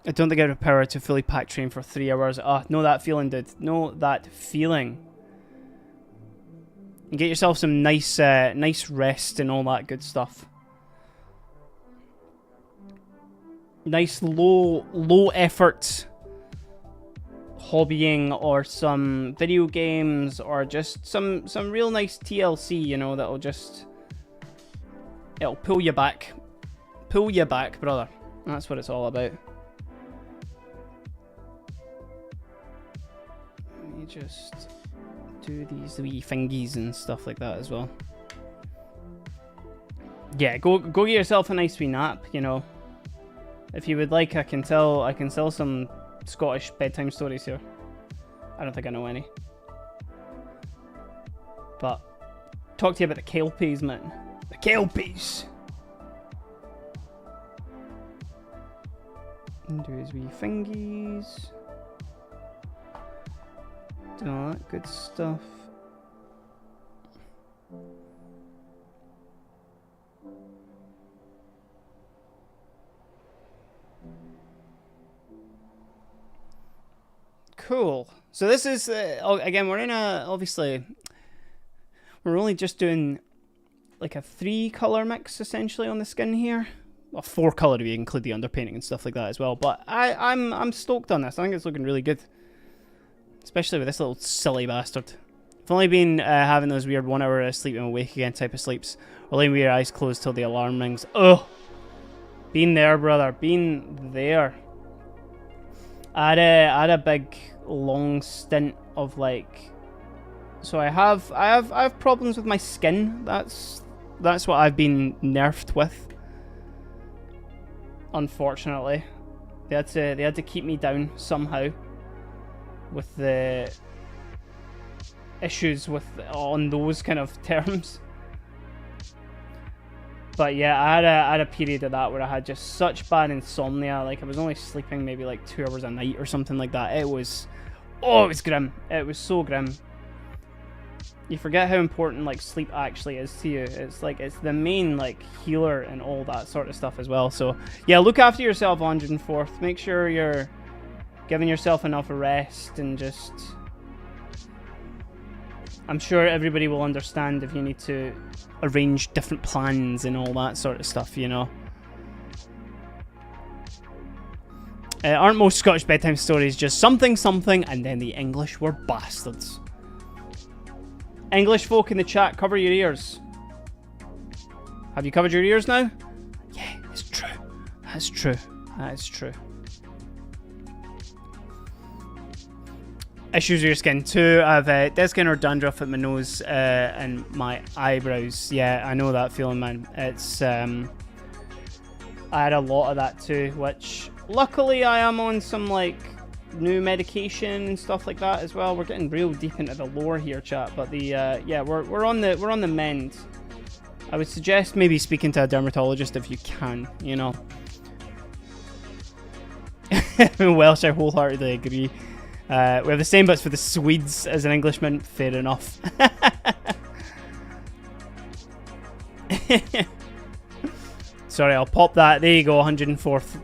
I don't think I have the power to fully pack train for 3 hours. Know that feeling, dude. Know that feeling. And get yourself some nice rest and all that good stuff. Nice low effort hobbying or some video games or just some real nice TLC, you know, that'll just... It'll pull you back. Pull you back, brother. That's what it's all about. Let me just do these wee fingies and stuff like that as well. Yeah, go get yourself a nice wee nap, you know. If you would like, I can sell some Scottish bedtime stories here. I don't think I know any. But talk to you about the kelpies, man. The kelpies. And do his wee fingies. Do all that good stuff. Cool. So this is, again, we're in a, obviously, we're only just doing like a 3-color mix essentially on the skin here. Well, 4 color if you include the underpainting and stuff like that as well. But I'm stoked on this. I think it's looking really good. Especially with this little silly bastard. I've only been having those weird 1 hour sleep and awake again type of sleeps. Or laying with your eyes closed till the alarm rings. Ugh. Been there, brother. Been there. I had a big long stint of like... So I have problems with my skin. That's what I've been nerfed with. Unfortunately. They had to keep me down somehow with the issues on those kind of terms. But yeah, I had a period of that where I had just such bad insomnia. Like I was only sleeping maybe like 2 hours a night or something like that. It was grim. It was so grim. You forget how important like sleep actually is to you. It's like it's the main like healer and all that sort of stuff as well. So yeah, look after yourself, 104th. Make sure you're giving yourself enough rest and just. I'm sure everybody will understand if you need to arrange different plans and all that sort of stuff, you know. Aren't most Scottish bedtime stories just something, something, and then the English were bastards? English folk in the chat, cover your ears. Have you covered your ears now? Yeah, it's true. That's true. That is true. Issues with your skin too. I have dead skin or dandruff at my nose and my eyebrows. Yeah, I know that feeling, man. It's I had a lot of that too, which luckily I am on some like new medication and stuff like that as well. We're getting real deep into the lore here, chat. But the yeah, we're on the mend. I would suggest maybe speaking to a dermatologist if you can. You know. In Welsh, I wholeheartedly agree. We have the same bits for the Swedes as an Englishman. Fair enough. Sorry, I'll pop that. There you go, 104th.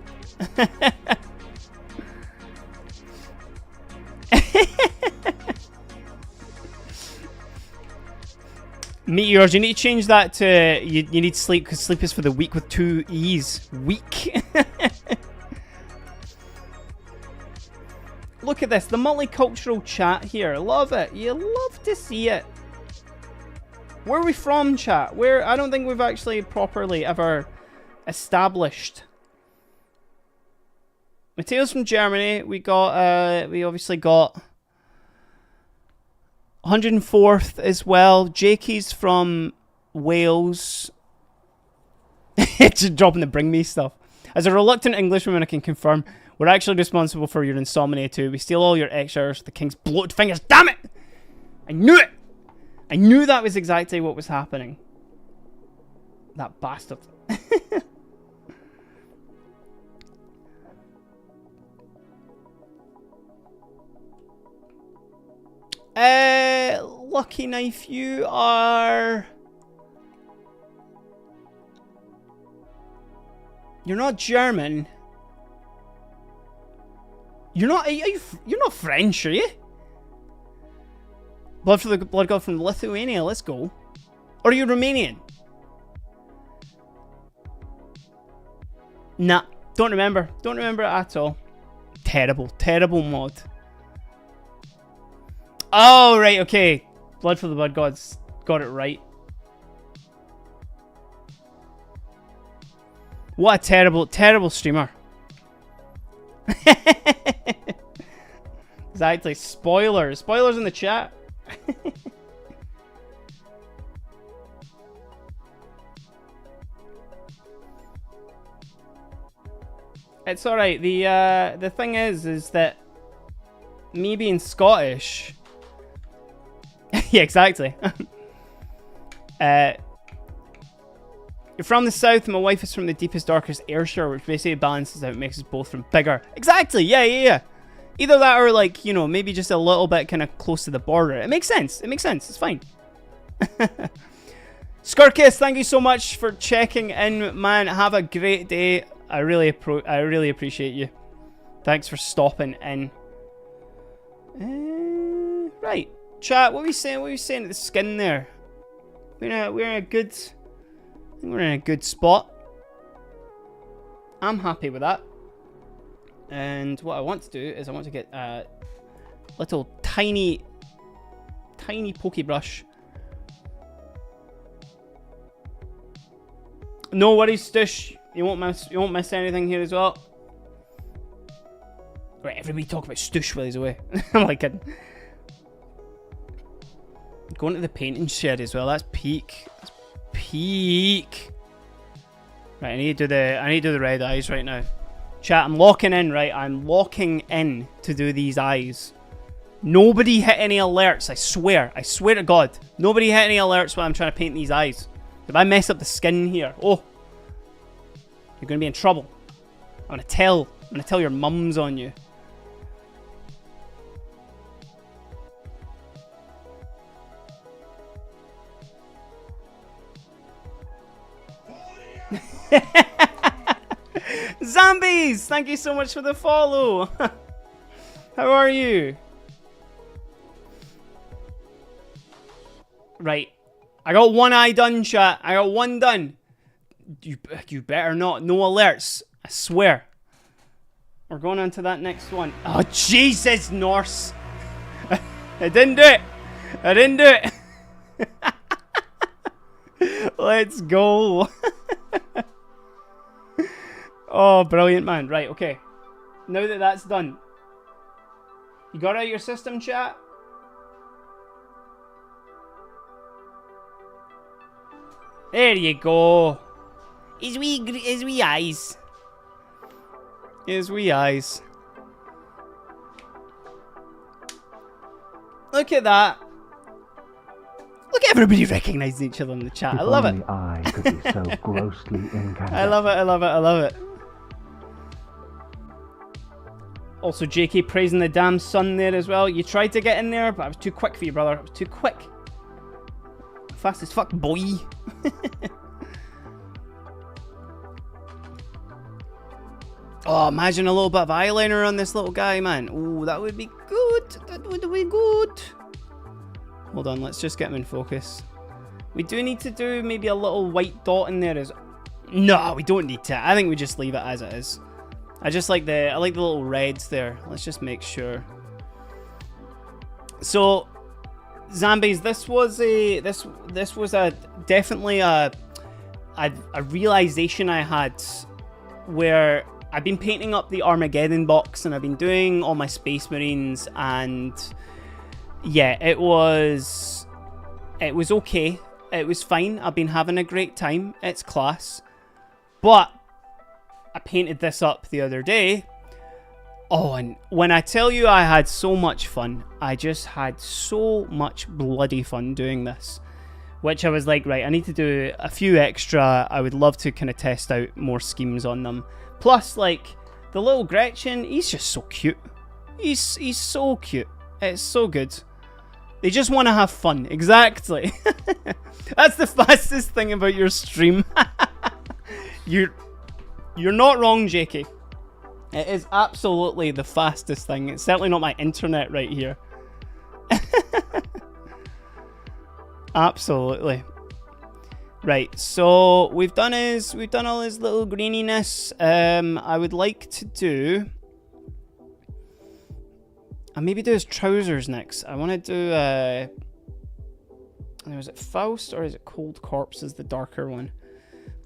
Meteors, you need to change that to you need sleep because sleep is for the weak with 2 E's. Weak. Look at this, the multicultural chat here. Love it. You love to see it. Where are we from, chat? I don't think we've actually properly ever established. Mateo's from Germany. We obviously got 104th as well. Jakey's from Wales. Just dropping the bring me stuff. As a reluctant Englishwoman, I can confirm we're actually responsible for your insomnia too. We steal all your extras, the king's bloated fingers. Damn it! I knew it! I knew that was exactly what was happening. That bastard. Lucky Knife, you are... You're not German. You're not French, are you? Blood for the Blood God from Lithuania, let's go. Or are you Romanian? Nah, don't remember. Don't remember it at all. Terrible, terrible mod. Oh, right, okay. Blood for the Blood Gods got it right. What a terrible, terrible streamer. Exactly. Spoilers. Spoilers in the chat. It's alright. The thing is that me being Scottish. Yeah, exactly. You're from the south, and my wife is from the deepest, darkest Ayrshire, which basically balances out, makes us both from bigger. Exactly, yeah. Either that or, like, you know, maybe just a little bit kind of close to the border. It makes sense. It makes sense. It's fine. Skirkis, thank you so much for checking in, man. Have a great day. I really appreciate you. Thanks for stopping in. Right, chat. What are we saying? What are we saying to the skin there? We're in a good. I think we're in a good spot. I'm happy with that. And what I want to do is I want to get a little tiny pokey brush. No worries, Stush. You won't miss anything here as well. Right, everybody talk about Stush while he's away. I'm like kidding. Going to the painting shed as well. That's peak. That's peak. Right, I need to do the red eyes right now. Chat, I'm locking in, right? I'm locking in to do these eyes. Nobody hit any alerts, I swear. I swear to God. Nobody hit any alerts while I'm trying to paint these eyes. If I mess up the skin here, oh, you're going to be in trouble. I'm going to tell your mums on you. Zombies! Thank you so much for the follow. How are you? Right. I got one eye done, chat. I got one done. You better not. No alerts. I swear. We're going on to that next one. Oh, Jesus, Norse. I didn't do it. I didn't do it. Let's go. Oh, brilliant, man. Right, okay. Now that that's done. You got out of your system, chat? There you go. His wee eyes. His wee eyes. Look at that. Look at everybody recognizing each other in the chat. I love it. I could be so grossly incandescent. I love it, I love it, I love it. Also, JK praising the damn sun there as well. You tried to get in there, but I was too quick for you, brother. I was too quick. Fast as fuck, boy. Oh, imagine a little bit of eyeliner on this little guy, man. Ooh, that would be good. That would be good. Hold on, let's just get him in focus. We do need to do maybe a little white dot in there as... No, we don't need to. I think we just leave it as it is. I like the little reds there. Let's just make sure. So, zombies, this was definitely a realization I had where I've been painting up the Armageddon box and I've been doing all my Space Marines, and yeah, it was okay. It was fine. I've been having a great time. It's class. But I painted this up the other day. Oh, and when I tell you I had so much fun, I just had so much bloody fun doing this. Which I was like, right, I need to do a few extra. I would love to kind of test out more schemes on them. Plus, like, the little Gretchen, he's just so cute. He's so cute. It's so good. They just want to have fun. Exactly. That's the fastest thing about your stream. You're not wrong, JK. It is absolutely the fastest thing. It's certainly not my internet right here. Absolutely. Right, so we've done all his little greeniness. I would like to do... I'll maybe do his trousers next. I want to do... is it Faust or is it Cold Corpse is the darker one?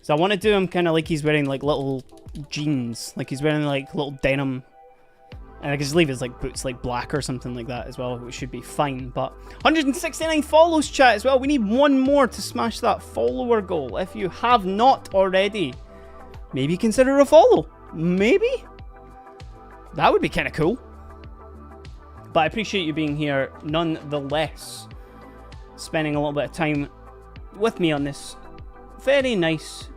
So I want to do him kind of like he's wearing like little jeans. Like he's wearing like little denim. And I can just leave his like boots like black or something like that as well, which should be fine. But 169 follows, chat, as well. We need one more to smash that follower goal. If you have not already, maybe consider a follow. Maybe? That would be kind of cool. But I appreciate you being here nonetheless. Spending a little bit of time with me on this very nice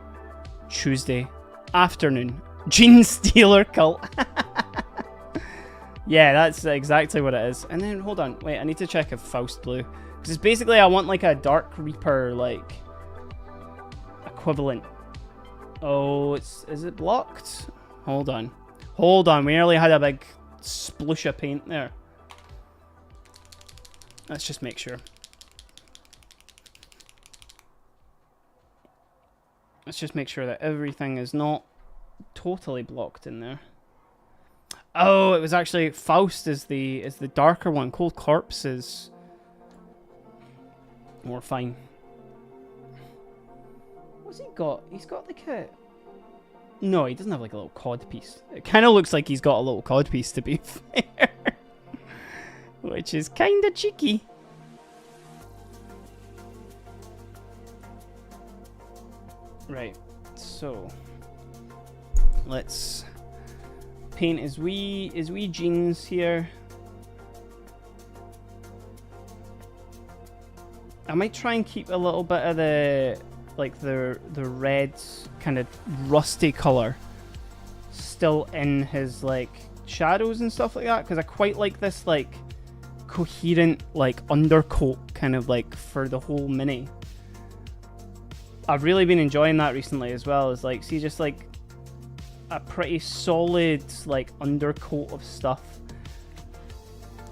Tuesday afternoon. Gene Stealer cult. Yeah, that's exactly what it is. And then, hold on. Wait, I need to check if Faust blue. Because it's basically, I want like a Dark Reaper, like, equivalent. Oh, is it blocked? Hold on. Hold on. We nearly had a big sploosh of paint there. Let's just make sure. Let's just make sure that everything is not totally blocked in there. Oh, it was actually Faust is the darker one. Cold Corpse is more fine. What's he got? He's got like a... No, he doesn't have like a little cod piece. It kind of looks like he's got a little cod piece, to be fair. Which is kind of cheeky. Right, so let's paint his wee jeans here. I might try and keep a little bit of the red kind of rusty color still in his like shadows and stuff like that, because I quite like this like coherent like undercoat kind of like for the whole mini. I've really been enjoying that recently as well. Is like, see, just like a pretty solid like undercoat of stuff,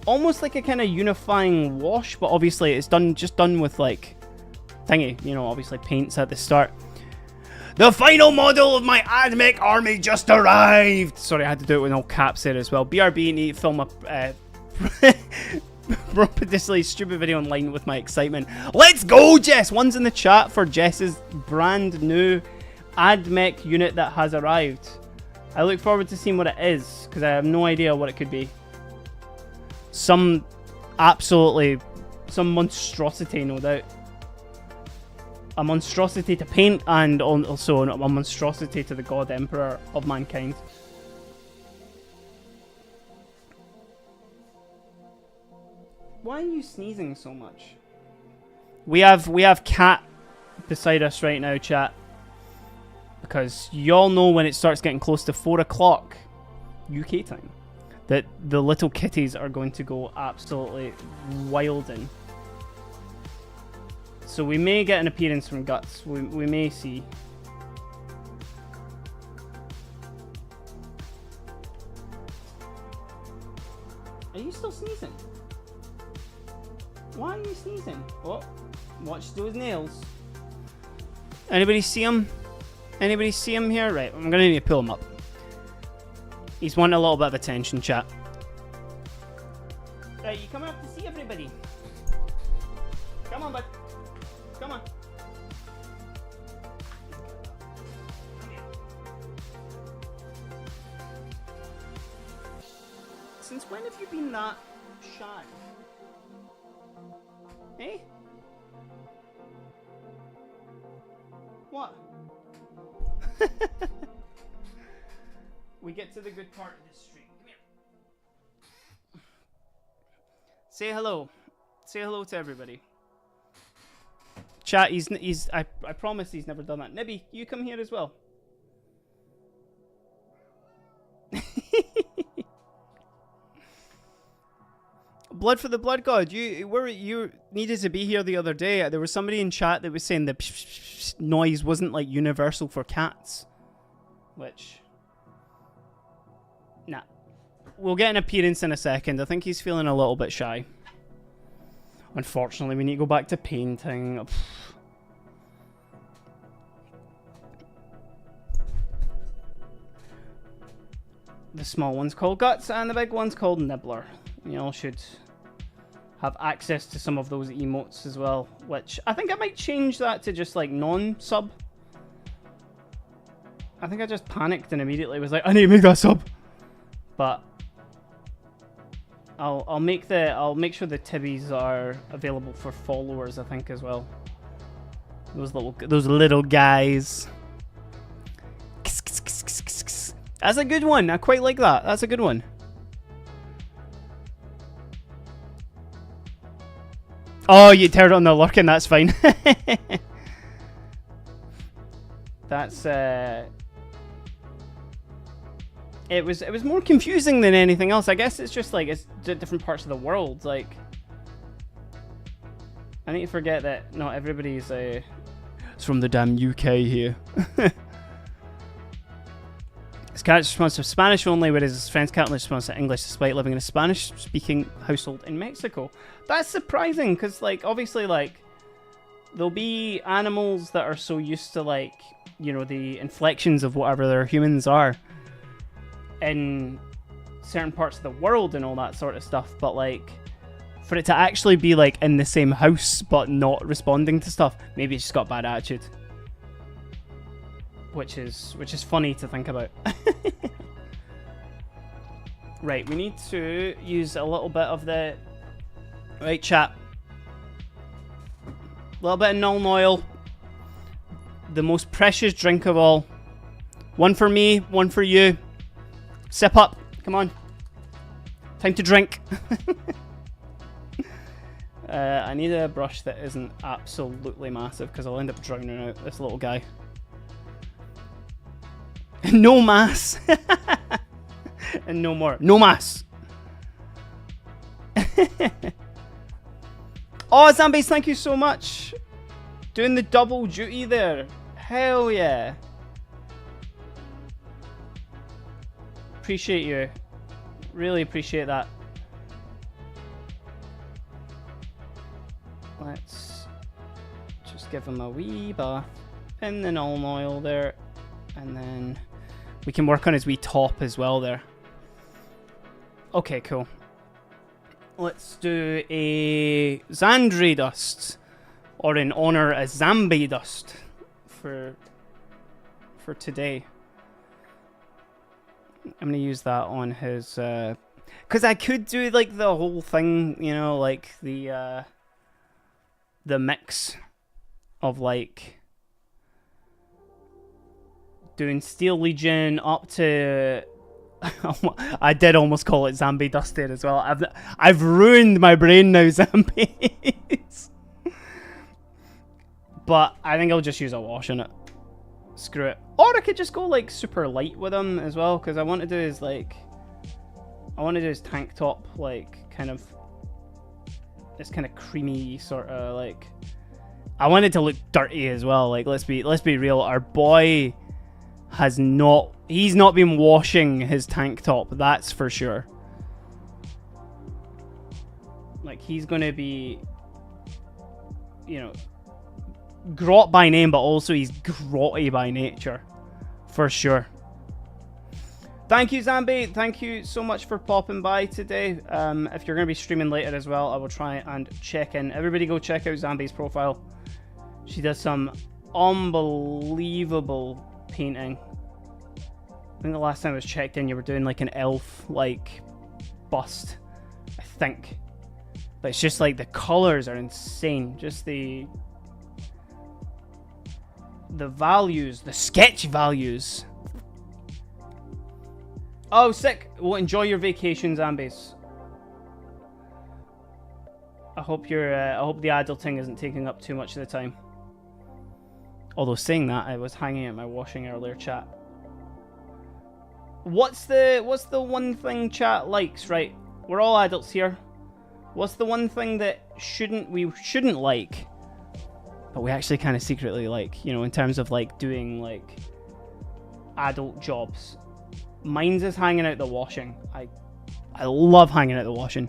almost like a kind of unifying wash, but obviously it's done with like thingy, you know, obviously paints at the start. The final model of my AdMech army just arrived. Sorry, I had to do it with all caps there as well. BRB need to film a ridiculously stupid video online with my excitement. Let's go, Jess! One's in the chat for Jess's brand new AdMech unit that has arrived. I look forward to seeing what it is, because I have no idea what it could be. Some monstrosity, no doubt. A monstrosity to paint, and also a monstrosity to the God Emperor of mankind. Why are you sneezing so much? We have Cat beside us right now, chat. Because y'all know when it starts getting close to 4 o'clock UK time that the little kitties are going to go absolutely wilding. So we may get an appearance from Guts. We may see. Are you still sneezing? Why are you sneezing? Oh, watch those nails. Anybody see him? Anybody see him here? Right, I'm gonna need to pull him up. He's wanting a little bit of attention, chat. Right, you coming up to see everybody? Come on, bud. Come on. Since when have you been that shy? Hey? What? We get to the good part of this stream. Come here. Say hello. Say hello to everybody. Chat, I promise he's never done that. Nibby, you come here as well. Blood for the Blood God. You needed to be here the other day. There was somebody in chat that was saying the psh, psh, psh noise wasn't like universal for cats, which, nah. We'll get an appearance in a second. I think he's feeling a little bit shy. Unfortunately, we need to go back to painting. The small one's called Guts, and the big one's called Nibbler. You all should have access to some of those emotes as well, which I think I might change that to just like non-sub. I think I just panicked and immediately was like, I need to make that sub. But I'll make sure the tibbies are available for followers, I think, as well. Those little guys. That's a good one. I quite like that. That's a good one. Oh, you turned on the lurking. That's fine. That's It was more confusing than anything else. I guess it's just like it's different parts of the world. Like, I need to forget that not everybody's it's from the damn UK here. His cat responds to Spanish only, whereas his friend's cat only responds to English, despite living in a Spanish-speaking household in Mexico. That's surprising, because like obviously like there'll be animals that are so used to like, you know, the inflections of whatever their humans are in certain parts of the world and all that sort of stuff, but like for it to actually be like in the same house but not responding to stuff, maybe it's just got bad attitude, which is funny to think about. Right, we need to use a little bit of the right, chat, a little bit of Nuln Oil, the most precious drink of all. One for me, one for you. Sip up. Come on. Time to drink. I need a brush that isn't absolutely massive because I'll end up drowning out this little guy. No mass. And no more. No mass. Oh, Zombies, thank you so much. Doing the double duty there. Hell yeah. Appreciate you. Really appreciate that. Let's just give him a wee bath in the null oil there. And then we can work on his wee top as well there. Okay, cool. Let's do a Xandri dust, or in honor a Zombie dust for today. I'm gonna use that on his because I could do like the whole thing, you know, like the mix of like doing Steel Legion up to I did almost call it Zombie Dust there as well. I've ruined my brain now, Zombies. But I think I'll just use a wash in it. Screw it. Or I could just go like super light with him as well, because I want to do his like tank top like kind of this kind of creamy sort of like. I want it to look dirty as well. Like let's be real. Our boy he's not been washing his tank top, that's for sure. Like he's gonna be, you know, grot by name, but also he's grotty by nature, for sure. Thank you, Zambi. Thank you so much for popping by today. If you're gonna be streaming later as well, I will try and check in. Everybody go check out Zambi's profile. She does some unbelievable painting. I think the last time I was checked in, you were doing like an elf like bust, I think. But it's just like the colors are insane. Just the values, the sketch values. Oh, sick. Well, enjoy your vacation, Zombies. I hope the adulting isn't taking up too much of the time. Although saying that, I was hanging out my washing earlier, chat. What's the one thing chat likes, right? We're all adults here. What's the one thing that we shouldn't like, but we actually kind of secretly like, you know, in terms of like doing like adult jobs? Mine's is hanging out the washing. I love hanging out the washing.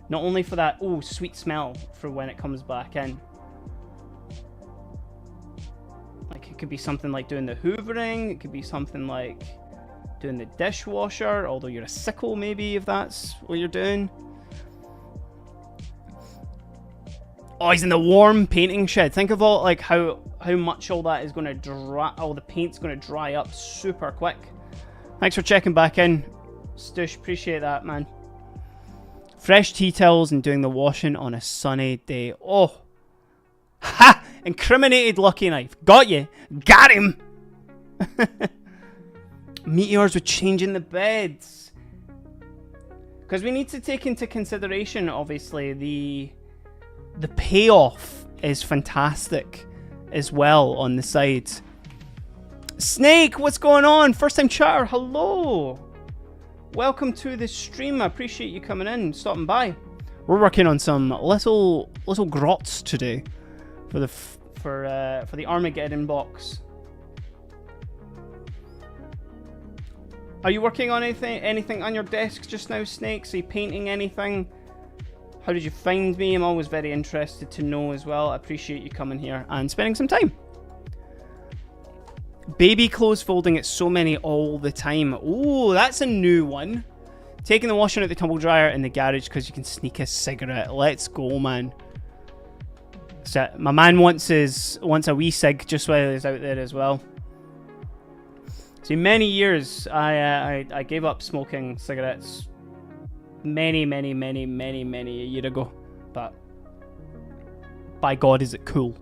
Not only for that, oh, sweet smell for when it comes back in. Like it could be something like doing the hoovering. It could be something like doing the dishwasher, although you're a sickle maybe if that's what you're doing. Oh, he's in the warm painting shed. Think of all like how much all that is going to dry, all the paint's going to dry up super quick. Thanks for checking back in, Stush. Appreciate that, man. Fresh tea towels and doing the washing on a sunny day. Oh, ha! Incriminated Lucky Knife. Got you. Got him. Meteors with changing the beds. Because we need to take into consideration, obviously, the payoff is fantastic as well on the side. Snake, what's going on? First time chatter, hello. Welcome to the stream. I appreciate you coming in, stopping by. We're working on some little grots today for the Armageddon box. Are you working on anything on your desk just now, Snakes? Are you painting anything? How did you find me? I'm always very interested to know as well. I appreciate you coming here and spending some time. Baby clothes folding at so many all the time. Oh, that's a new one. Taking the washing out the tumble dryer in the garage because you can sneak a cigarette. Let's go, man. So my man wants a wee cig just while he's out there as well. See, many years I gave up smoking cigarettes many a year ago, but by God, is it cool?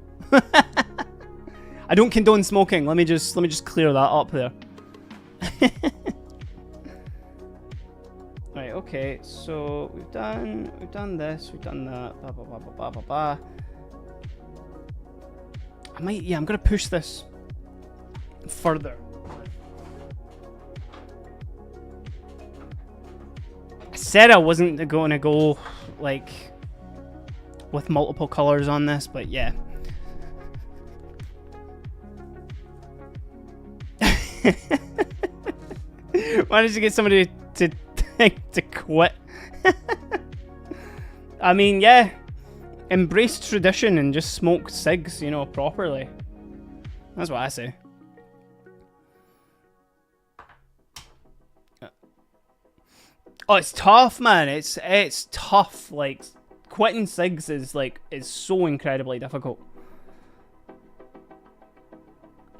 I don't condone smoking. Let me just clear that up there. Okay, so we've done this, we've done that, blah blah blah blah blah blah blah. I'm gonna push this further. I said I wasn't going to go like with multiple colors on this, but yeah. Managed to get somebody to quit. I mean, yeah. Embrace tradition and just smoke cigs, you know, properly. That's what I say. Oh, it's tough, man. It's tough. Like, quitting cigs is so incredibly difficult.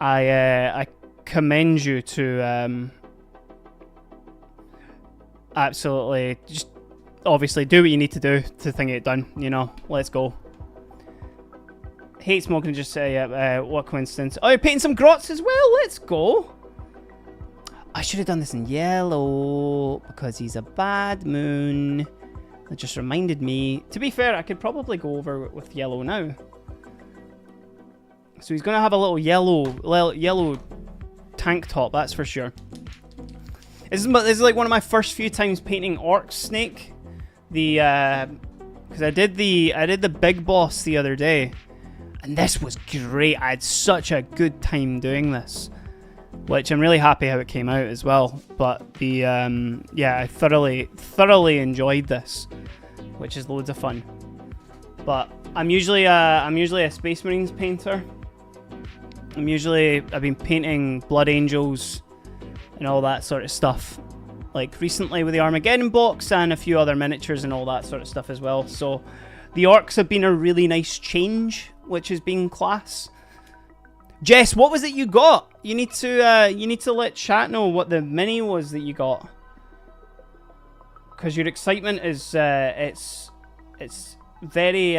I commend you to absolutely just obviously do what you need to do to think it done. You know, let's go. Hate smoking. Just say what coincidence. Oh, you're painting some grots as well. Let's go. I should have done this in yellow because he's a bad moon. That just reminded me. To be fair, I could probably go over with yellow now. So he's gonna have a little yellow tank top. That's for sure. This is like one of my first few times painting Orks snake. Because I did the big boss the other day, and this was great. I had such a good time doing this. Which I'm really happy how it came out as well. But yeah, I thoroughly enjoyed this, which is loads of fun. But I'm usually a Space Marines painter. I've been painting Blood Angels and all that sort of stuff. Like recently with the Armageddon box and a few other miniatures and all that sort of stuff as well. So the Orks have been a really nice change, which has been class. Jess, what was it you got? You need to let chat know what the mini was that you got, because your excitement is it's very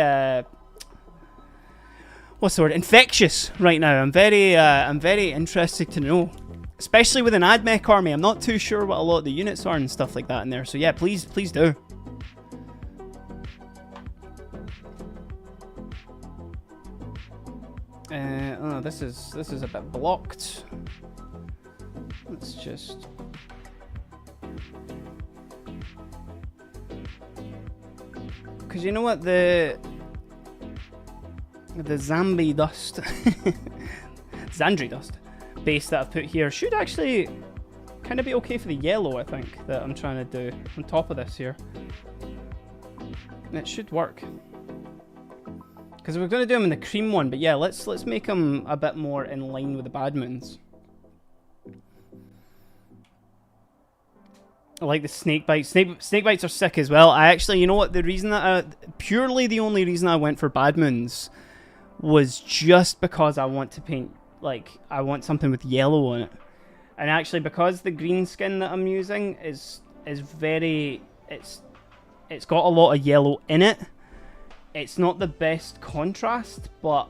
what's the word? Infectious right now. I'm very interested to know, especially with an AdMech army. I'm not too sure what a lot of the units are and stuff like that in there. So yeah, please do. Oh, this is a bit blocked. Let's just. Because you know what, the Zambi dust, Zandri dust base that I've put here should actually kind of be okay for the yellow. I think that I'm trying to do on top of this here. It should work. Because we're going to do them in the cream one, but yeah, let's make them a bit more in line with the Bad Moons. I like the snake bites. Snake bites are sick as well. I actually, you know what, purely the only reason I went for Bad Moons was just because I want to paint, like, I want something with yellow on it. And actually, because the green skin that I'm using is very, it's got a lot of yellow in it. It's not the best contrast, but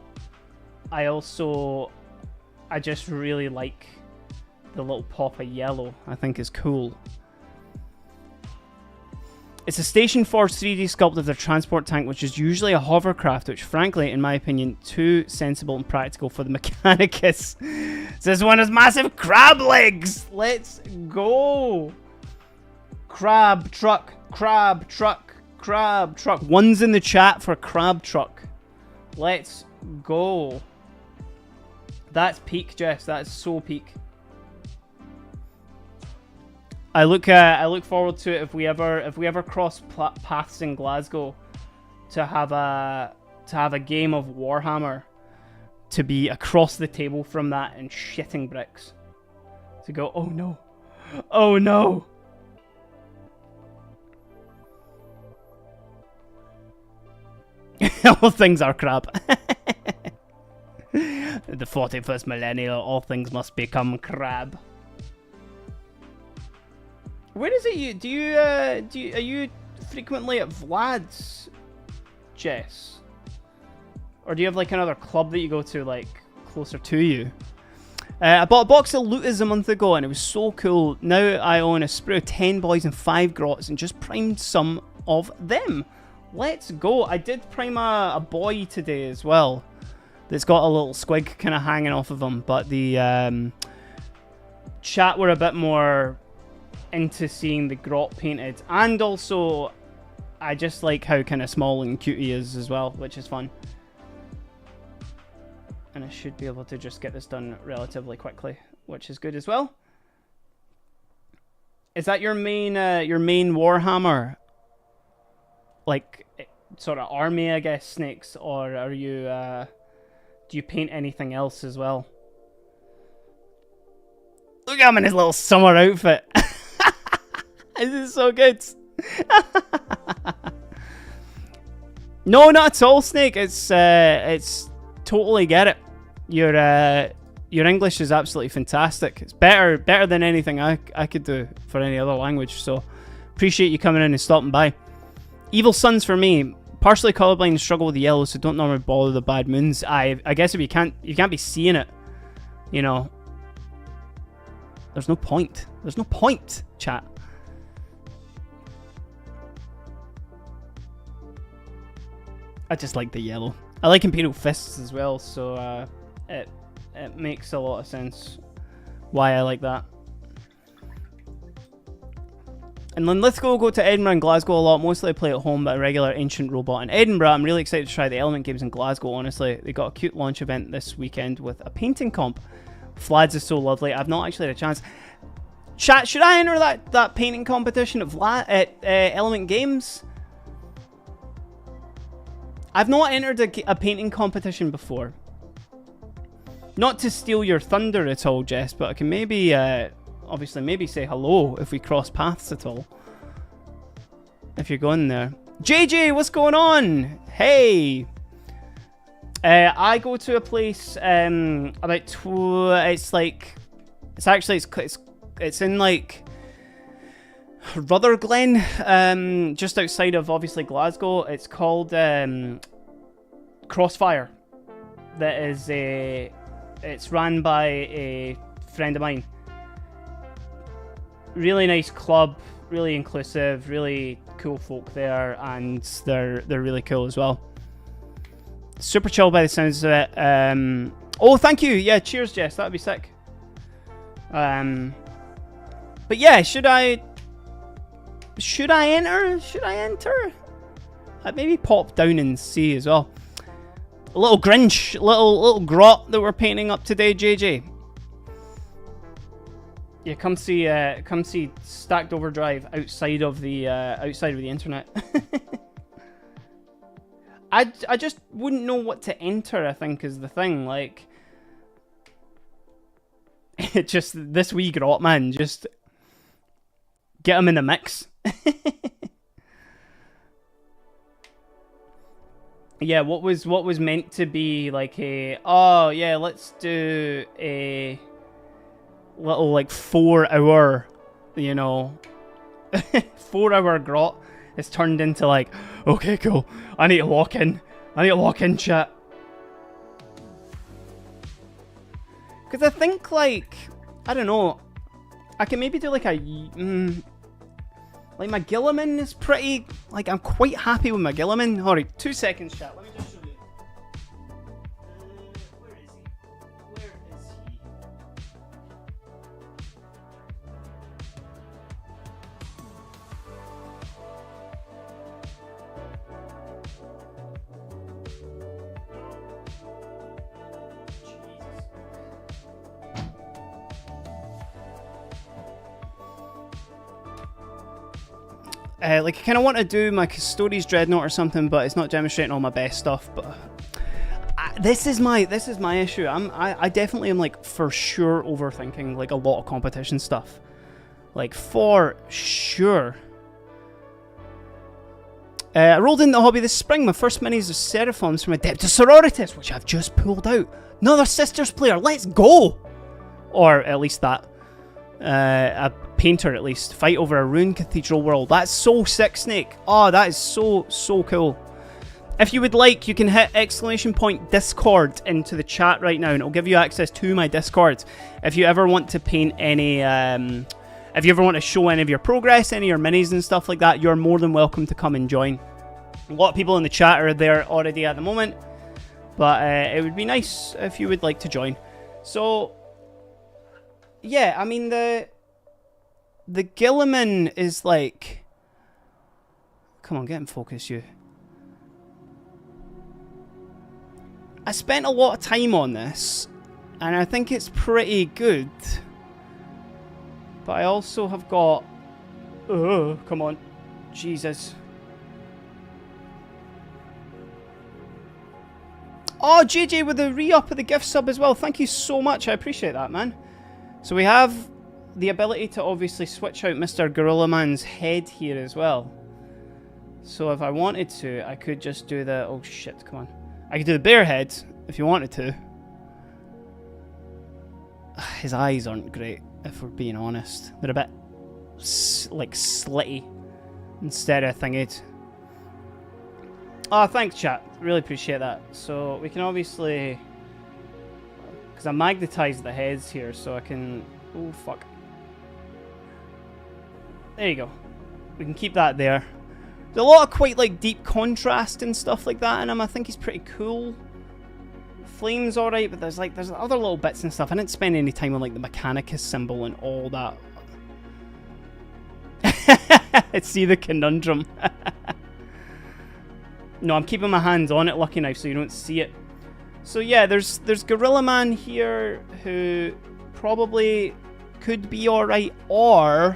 I just really like the little pop of yellow. I think is cool. It's a Station Force 3D sculpt of their transport tank, which is usually a hovercraft, which frankly, in my opinion, too sensible and practical for the Mechanicus. This one has massive crab legs! Let's go! Crab truck, crab truck, crab truck. One's in the chat for crab truck. Let's go. That's peak, Jess. That's so peak. I look forward to it if we ever cross paths in Glasgow, to have a game of Warhammer, to be across the table from that and shitting bricks, to go, oh no, oh no. All things are crap. The 41st millennial, all things must become crab. Where is it are you frequently at Vlad's, Jess? Or do you have like another club that you go to like closer to you? I bought a box of Looters a month ago and it was so cool. Now I own a sprue of 10 boys and 5 grots and just primed some of them. Let's go. I did prime a boy today as well. That's got a little squig kind of hanging off of him. But the chat were a bit more into seeing the grot painted. And also, I just like how kind of small and cute he is as well, which is fun. And I should be able to just get this done relatively quickly, which is good as well. Is that your main Warhammer? Like, sort of army, I guess, Snakes? Or are you, do you paint anything else as well? Look at him in his little summer outfit. This is so good. No, not at all, Snake. It's totally get it. Your English is absolutely fantastic. It's better than anything I could do for any other language. So appreciate you coming in and stopping by. Evil Sons for me. Partially colorblind and struggle with the yellow, so don't normally bother the bad moons. I guess if you can't be seeing it, you know. There's no point. There's no point, chat. I just like the yellow. I like Imperial Fists as well, so it makes a lot of sense why I like that. And then go to Edinburgh and Glasgow a lot. Mostly I play at home, but a regular Ancient Robot in Edinburgh. I'm really excited to try the Element games in Glasgow, honestly. They got a cute launch event this weekend with a painting comp. Flads is so lovely. I've not actually had a chance. Chat, should I enter that painting competition at Element Games? I've not entered a painting competition before. Not to steal your thunder at all, Jess, but I can maybe, obviously, maybe say hello if we cross paths at all. If you're going there. JJ, what's going on? Hey! I go to a place, it's in, like, Rutherglen, just outside of, obviously, Glasgow. It's called, Crossfire. That is it's ran by a friend of mine. Really nice club, really inclusive, really cool folk there, and they're really cool as well. Super chill by the sounds of it. Oh, thank you. Yeah, cheers, Jess. That'd be sick. But yeah, should I enter? I'd maybe pop down and see as well. A little Grinch, little grot that we're painting up today, JJ. Yeah, come see Stacked Overdrive outside of the internet. I just wouldn't know what to enter, I think, is the thing. Like, it just, this wee grot, man, just get him in the mix. Yeah, what was meant to be like a, oh yeah, let's do a little like 4-hour, you know, 4-hour grot is turned into like, okay, cool, I need to lock in chat. Because I think, like, I don't know, I can maybe do like a, like my Gilliman is pretty, like, I'm quite happy with my Gilliman. Alright, 2 seconds, chat. Let me just show you. Where is he? Where is he? Like, I kind of want to do my Custodes Dreadnought or something, but it's not demonstrating all my best stuff. But this is my issue. I definitely am, like, for sure overthinking, like, a lot of competition stuff. Like, for sure. I rolled into the hobby this spring. My first minis of Seraphons from Adeptus Sororitas, which I've just pulled out. Another Sisters player. Let's go! Or at least that. A painter, at least. Fight over a ruined cathedral world. That's so sick, Snake. Oh, that is so cool. If you would like, you can hit !Discord into the chat right now, and it'll give you access to my Discord. If you ever want to paint any, if you ever want to show any of your progress, any of your minis and stuff like that, you're more than welcome to come and join. A lot of people in the chat are there already at the moment, but it would be nice if you would like to join. So, yeah, I mean, the Gilliman is like... Come on, get in focus, you. I spent a lot of time on this, and I think it's pretty good. But I also have got... Oh, come on. Jesus. Oh, JJ with the re-up of the gift sub as well. Thank you so much. I appreciate that, man. So we have the ability to obviously switch out Mr. Gorilla Man's head here as well. So if I wanted to, I could just do the... Oh, shit, come on. I could do the bear head if you wanted to. His eyes aren't great, if we're being honest. They're a bit, like, slitty instead of thingied. Oh, thanks, chat. Really appreciate that. So we can obviously... Because I magnetized the heads here, so I can... Oh, fuck. There you go. We can keep that there. There's a lot of quite, like, deep contrast and stuff like that in him. I think he's pretty cool. Flame's alright, but there's other little bits and stuff. I didn't spend any time on, like, the Mechanicus symbol and all that. See the conundrum. No, I'm keeping my hands on it, Lucky Knife, so you don't see it. So yeah, there's Gorilla Man here who probably could be alright, or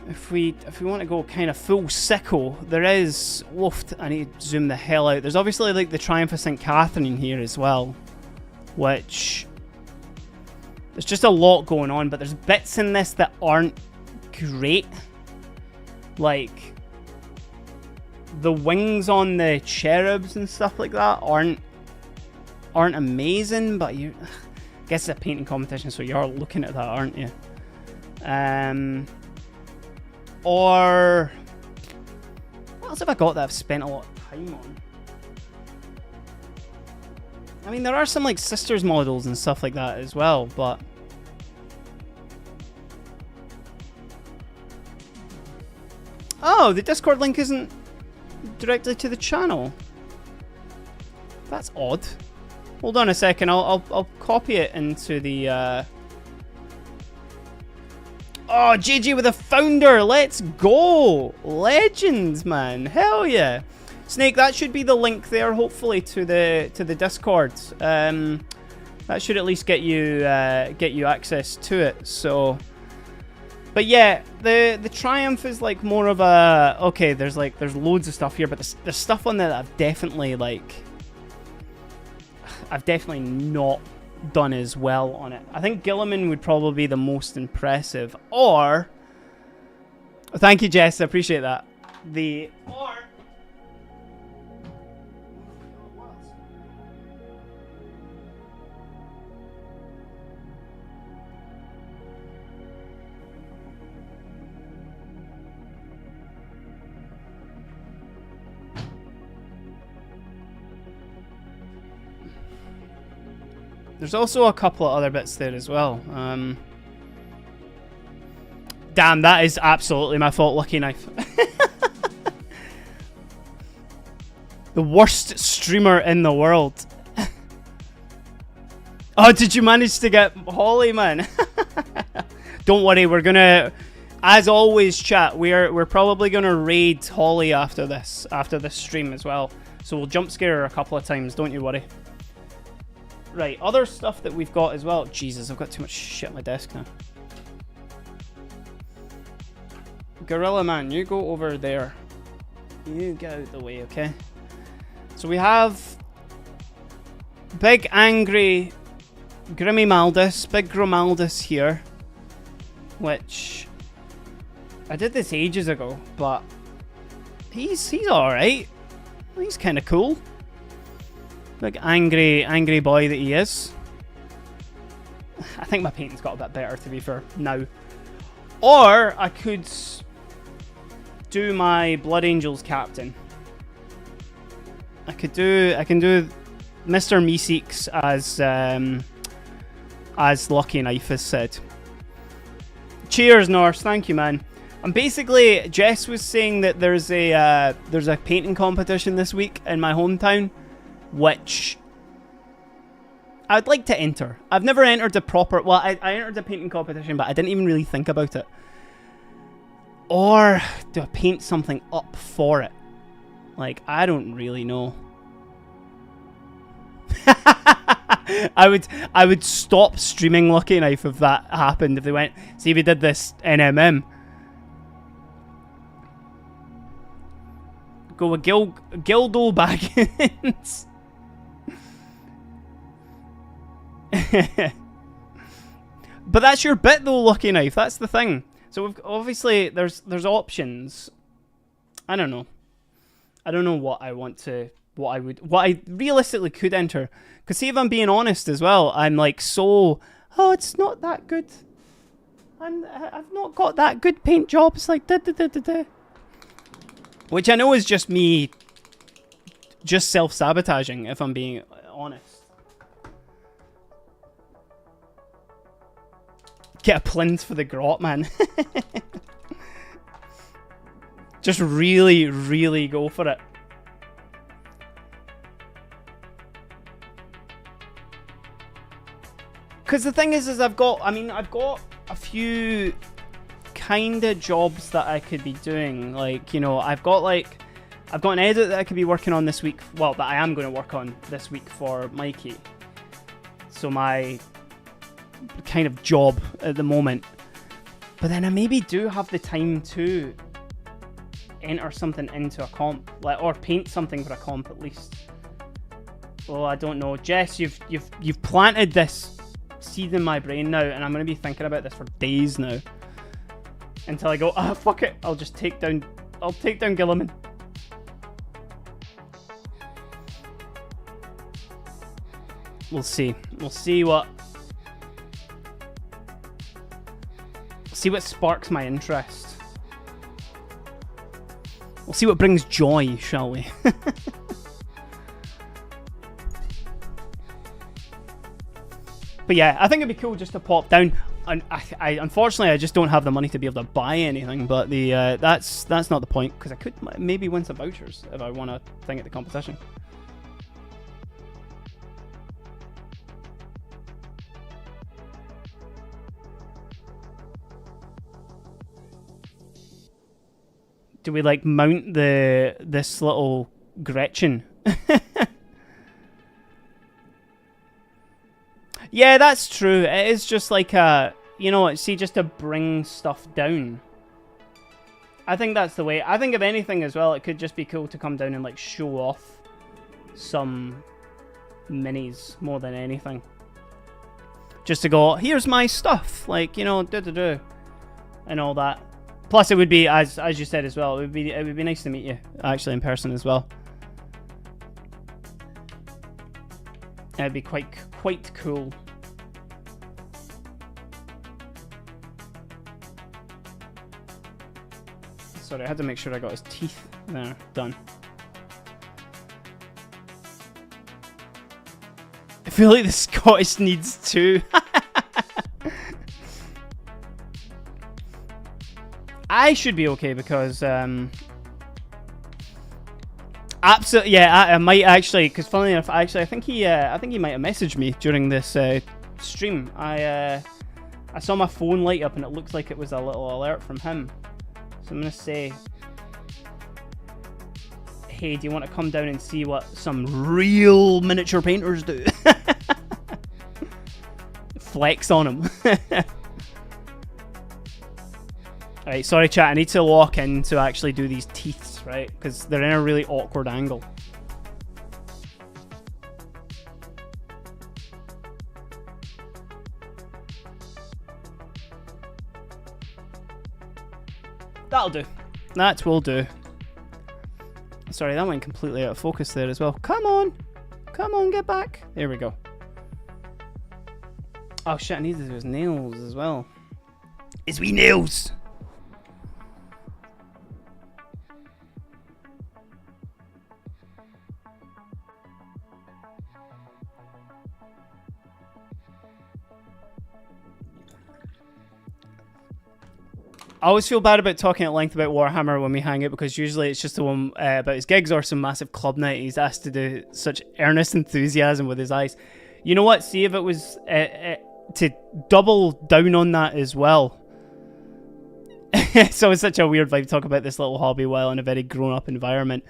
if we want to go kind of full sicko, there is... Woofed, I need to zoom the hell out. There's obviously like the Triumph of St. Catherine here as well, which... There's just a lot going on, but there's bits in this that aren't great. Like... The wings on the cherubs and stuff like that aren't amazing, but you... I guess it's a painting competition, so you're looking at that, aren't you? Or... What else have I got that I've spent a lot of time on? I mean, there are some, like, sisters models and stuff like that as well, but... Oh, the Discord link isn't directly to the channel. That's odd. Hold on a second, I'll copy it into the... Oh, GG with a founder! Let's go! Legends, man! Hell yeah! Snake, that should be the link there, hopefully, to the Discord. That should at least get you access to it. So, but yeah, the Triumph is like more of a... Okay, there's loads of stuff here, but there's stuff on there that I've definitely not done as well on it. I think Gilliman would probably be the most impressive. Or... Thank you, Jess. I appreciate that. There's also a couple of other bits there as well. Damn, that is absolutely my fault, Lucky Knife. The worst streamer in the world. Oh, did you manage to get Holly, man? Don't worry, we're gonna... As always, chat, we're probably gonna raid Holly after this stream as well. So we'll jump scare her a couple of times, don't you worry. Right, other stuff that we've got as well. Jesus, I've got too much shit on my desk now. Gorilla Man, you go over there. You get out of the way, okay? So we have big angry Grimmy Maldus, big Gromaldus here, which I did this ages ago, but he's all right. He's kind of cool. Like angry boy that he is. I think my painting's got a bit better, to be fair, now. Or I could do my Blood Angels captain. I can do Mr. Meeseeks as Lucky Knife has said. Cheers, Norse. Thank you, man. And basically, Jess was saying that there's a painting competition this week in my hometown, which I'd like to enter. I've never entered a proper... Well, I entered a painting competition, but I didn't even really think about it. Or do I paint something up for it? Like, I don't really know. I would stop streaming Lucky Knife if that happened. If they went, see, we did this NMM. Go with Gildo Baggins. But that's your bit though, Lucky Knife. That's the thing. So we've, obviously there's options. I don't know. I don't know what I want to, what I realistically could enter. Because see, if I'm being honest as well, I'm like oh, it's not that good. I've not got that good paint jobs. Like which I know is just me, just self-sabotaging, if I'm being honest. Get a plinth for the grot, man. Just really, really go for it. Because the thing is I've got a few kind of jobs that I could be doing. Like, you know, I've got an edit that I could be working on this week. Well, that I am going to work on this week for Mikey. So my kind of job at the moment. But then I maybe do have the time to enter something into a comp, like, or paint something for a comp at least. Oh, I don't know. Jess, you've planted this seed in my brain now, and I'm going to be thinking about this for days now. Until I go, fuck it, I'll take down Gilliman. We'll see. We'll see what sparks my interest. We'll see what brings joy, shall we? But yeah, I think it'd be cool just to pop down. And I unfortunately I just don't have the money to be able to buy anything. But that's not the point, because I could maybe win some vouchers if I want a thing at the competition. Do we like mount this little Gretchen? Yeah, that's true. It is just like just to bring stuff down. I think that's the way. I think if anything as well, it could just be cool to come down and like show off some minis more than anything. Just to go, here's my stuff, like, you know, and all that. Plus, it would be, as you said as well, it would be nice to meet you actually in person as well. It'd be quite cool. Sorry, I had to make sure I got his teeth there. Done. I feel like the Scottish needs two. I should be okay because absolutely, yeah. I might actually, because funnily enough, I think he might have messaged me during this stream. I saw my phone light up and it looks like it was a little alert from him. So I'm gonna say, hey, do you want to come down and see what some real miniature painters do? Flex on him. Alright, sorry chat, I need to walk in to actually do these teeths, right? Because they're in a really awkward angle. That'll do. That will do. Sorry, that went completely out of focus there as well. Come on! Come on, get back! There we go. Oh shit, I need to do his nails as well. His wee nails! I always feel bad about talking at length about Warhammer when we hang out, because usually it's just the one about his gigs or some massive club night. He's asked to do such earnest enthusiasm with his eyes. You know what? See if it was to double down on that as well. So it's such a weird vibe to talk about this little hobby while in a very grown-up environment.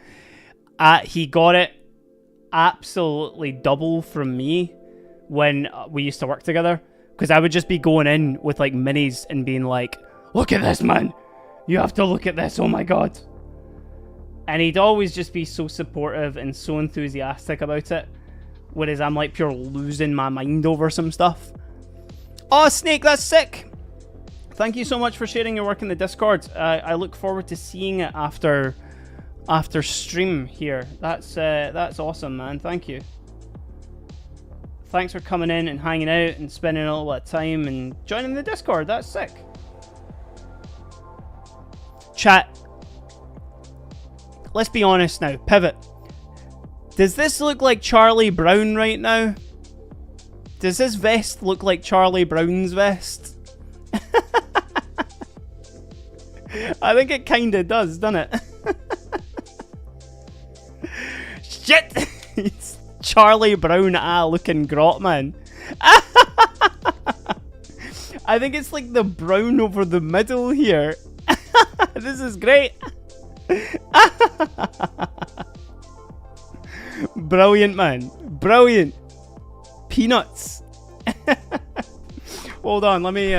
He got it absolutely double from me when we used to work together, because I would just be going in with like minis and being like, look at this, man. You have to look at this. Oh my god. And he'd always just be so supportive and so enthusiastic about it. Whereas I'm like pure losing my mind over some stuff. Oh, Snake, that's sick. Thank you so much for sharing your work in the Discord. I look forward to seeing it after stream here. That's awesome, man. Thank you. Thanks for coming in and hanging out and spending a little bit of time and joining the Discord. That's sick. Chat, let's be honest now. Pivot. Does this look like Charlie Brown right now? Does this vest look like Charlie Brown's vest? I think it kinda does, doesn't it? Shit! It's Charlie Brown looking grot, man. I think it's like the brown over the middle here. This is great. Brilliant, man. Brilliant. Peanuts. Hold on, let me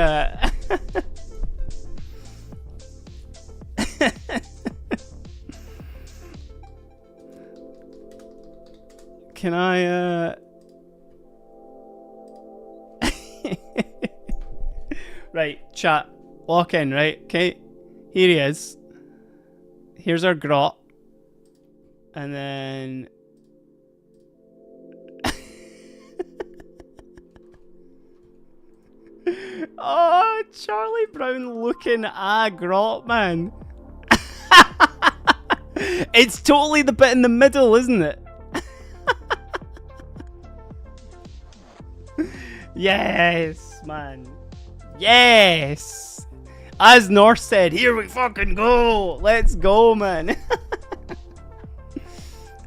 can I right, chat. Lock in, right? Okay. Here he is. Here's our grot. And then oh, Charlie Brown looking grot, man. It's totally the bit in the middle, isn't it? Yes, man. Yes. As North said, here we fucking go. Let's go, man.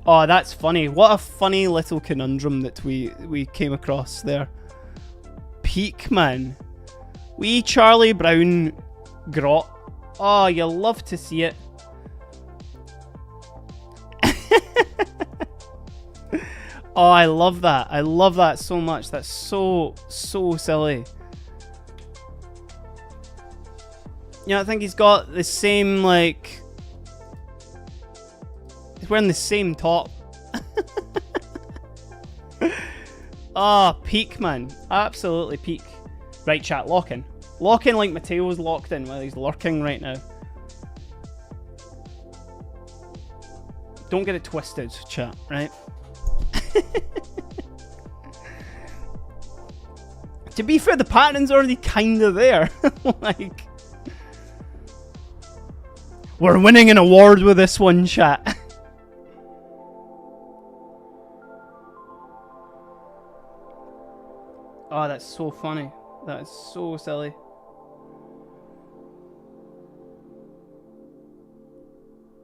Oh, that's funny. What a funny little conundrum that we came across there. Peak, man. Wee Charlie Brown grot. Oh, you'll love to see it. Oh, I love that. I love that so much. That's so silly. You know, I think he's got the same, like... He's wearing the same top. Ah, oh, peak, man. Absolutely peak. Right, chat, lock in. Lock in like Mateo's locked in while he's lurking right now. Don't get it twisted, chat, right? To be fair, the pattern's already kinda there. Like... We're winning an award with this one, chat. Oh, that's so funny. That is so silly.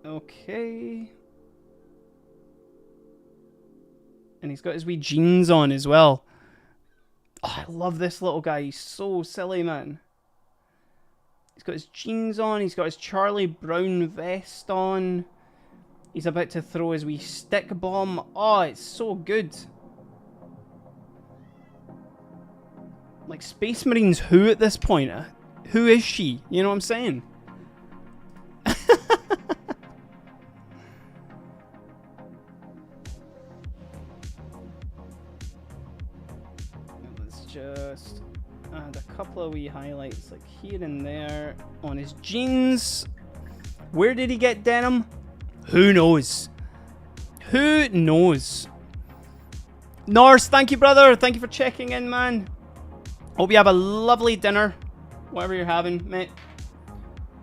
Okay. And he's got his wee jeans on as well. Oh, I love this little guy. He's so silly, man. He's got his jeans on. He's got his Charlie Brown vest on. He's about to throw his wee stick bomb. Oh, it's so good. Like, Space Marines who at this point? Who is she? You know what I'm saying? Let's just add a couple of wee highlights like here and there on his jeans. Where did he get denim? Who knows? Who knows? Norse, thank you, brother. Thank you for checking in, man. Hope you have a lovely dinner, whatever you're having, mate.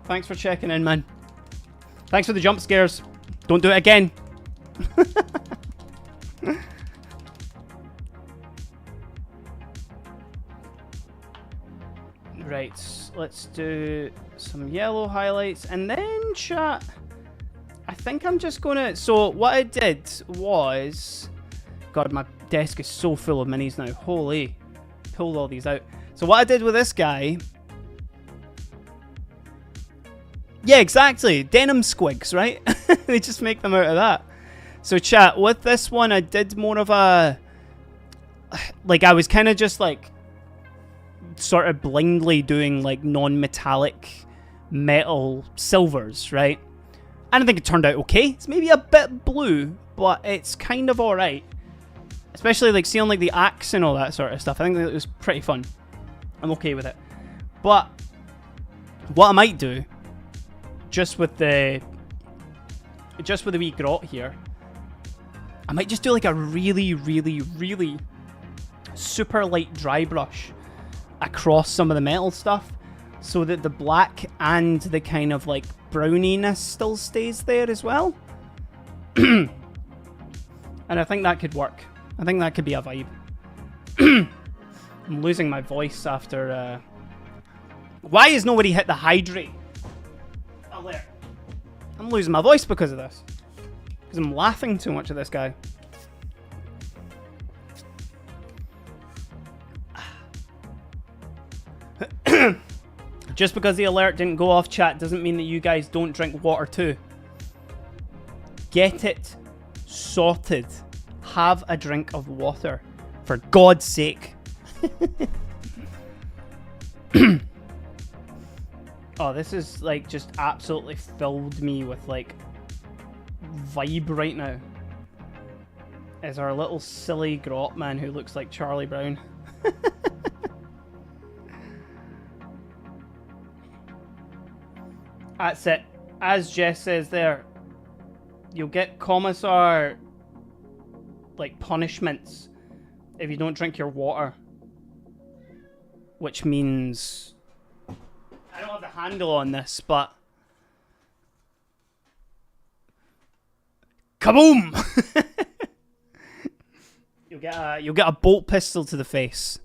Thanks for checking in, man. Thanks for the jump scares. Don't do it again. let's do some yellow highlights, and then chat. I think I'm just gonna. So what I did was, God, my desk is so full of minis now. Holy, pulled all these out. So what I did with this guy. Yeah, exactly. Denim squigs, right? They just make them out of that. So chat, with this one, I did more of a... Like, I was kind of just, like, sort of blindly doing, like, non-metallic metal silvers, right? And I think it turned out okay. It's maybe a bit blue, but it's kind of alright. Especially, like, seeing, like, the axe and all that sort of stuff. I think it was pretty fun. I'm okay with it. But what I might do... Just with the wee grot here, I might just do like a really, really, really super light dry brush across some of the metal stuff so that the black and the kind of like browniness still stays there as well. And I think that could work. I think that could be a vibe. I'm losing my voice after... Why has nobody hit the hydrate? Alert. I'm losing my voice because of this. Because I'm laughing too much at this guy. Just because the alert didn't go off, chat, doesn't mean that you guys don't drink water too. Get it sorted. Have a drink of water. For God's sake. Oh, this is like just absolutely filled me with like vibe right now. Is our little silly grot man who looks like Charlie Brown. That's it. As Jess says there, you'll get commissar like punishments if you don't drink your water. Which means I don't have the handle on this, but kaboom! You'll get a bolt pistol to the face.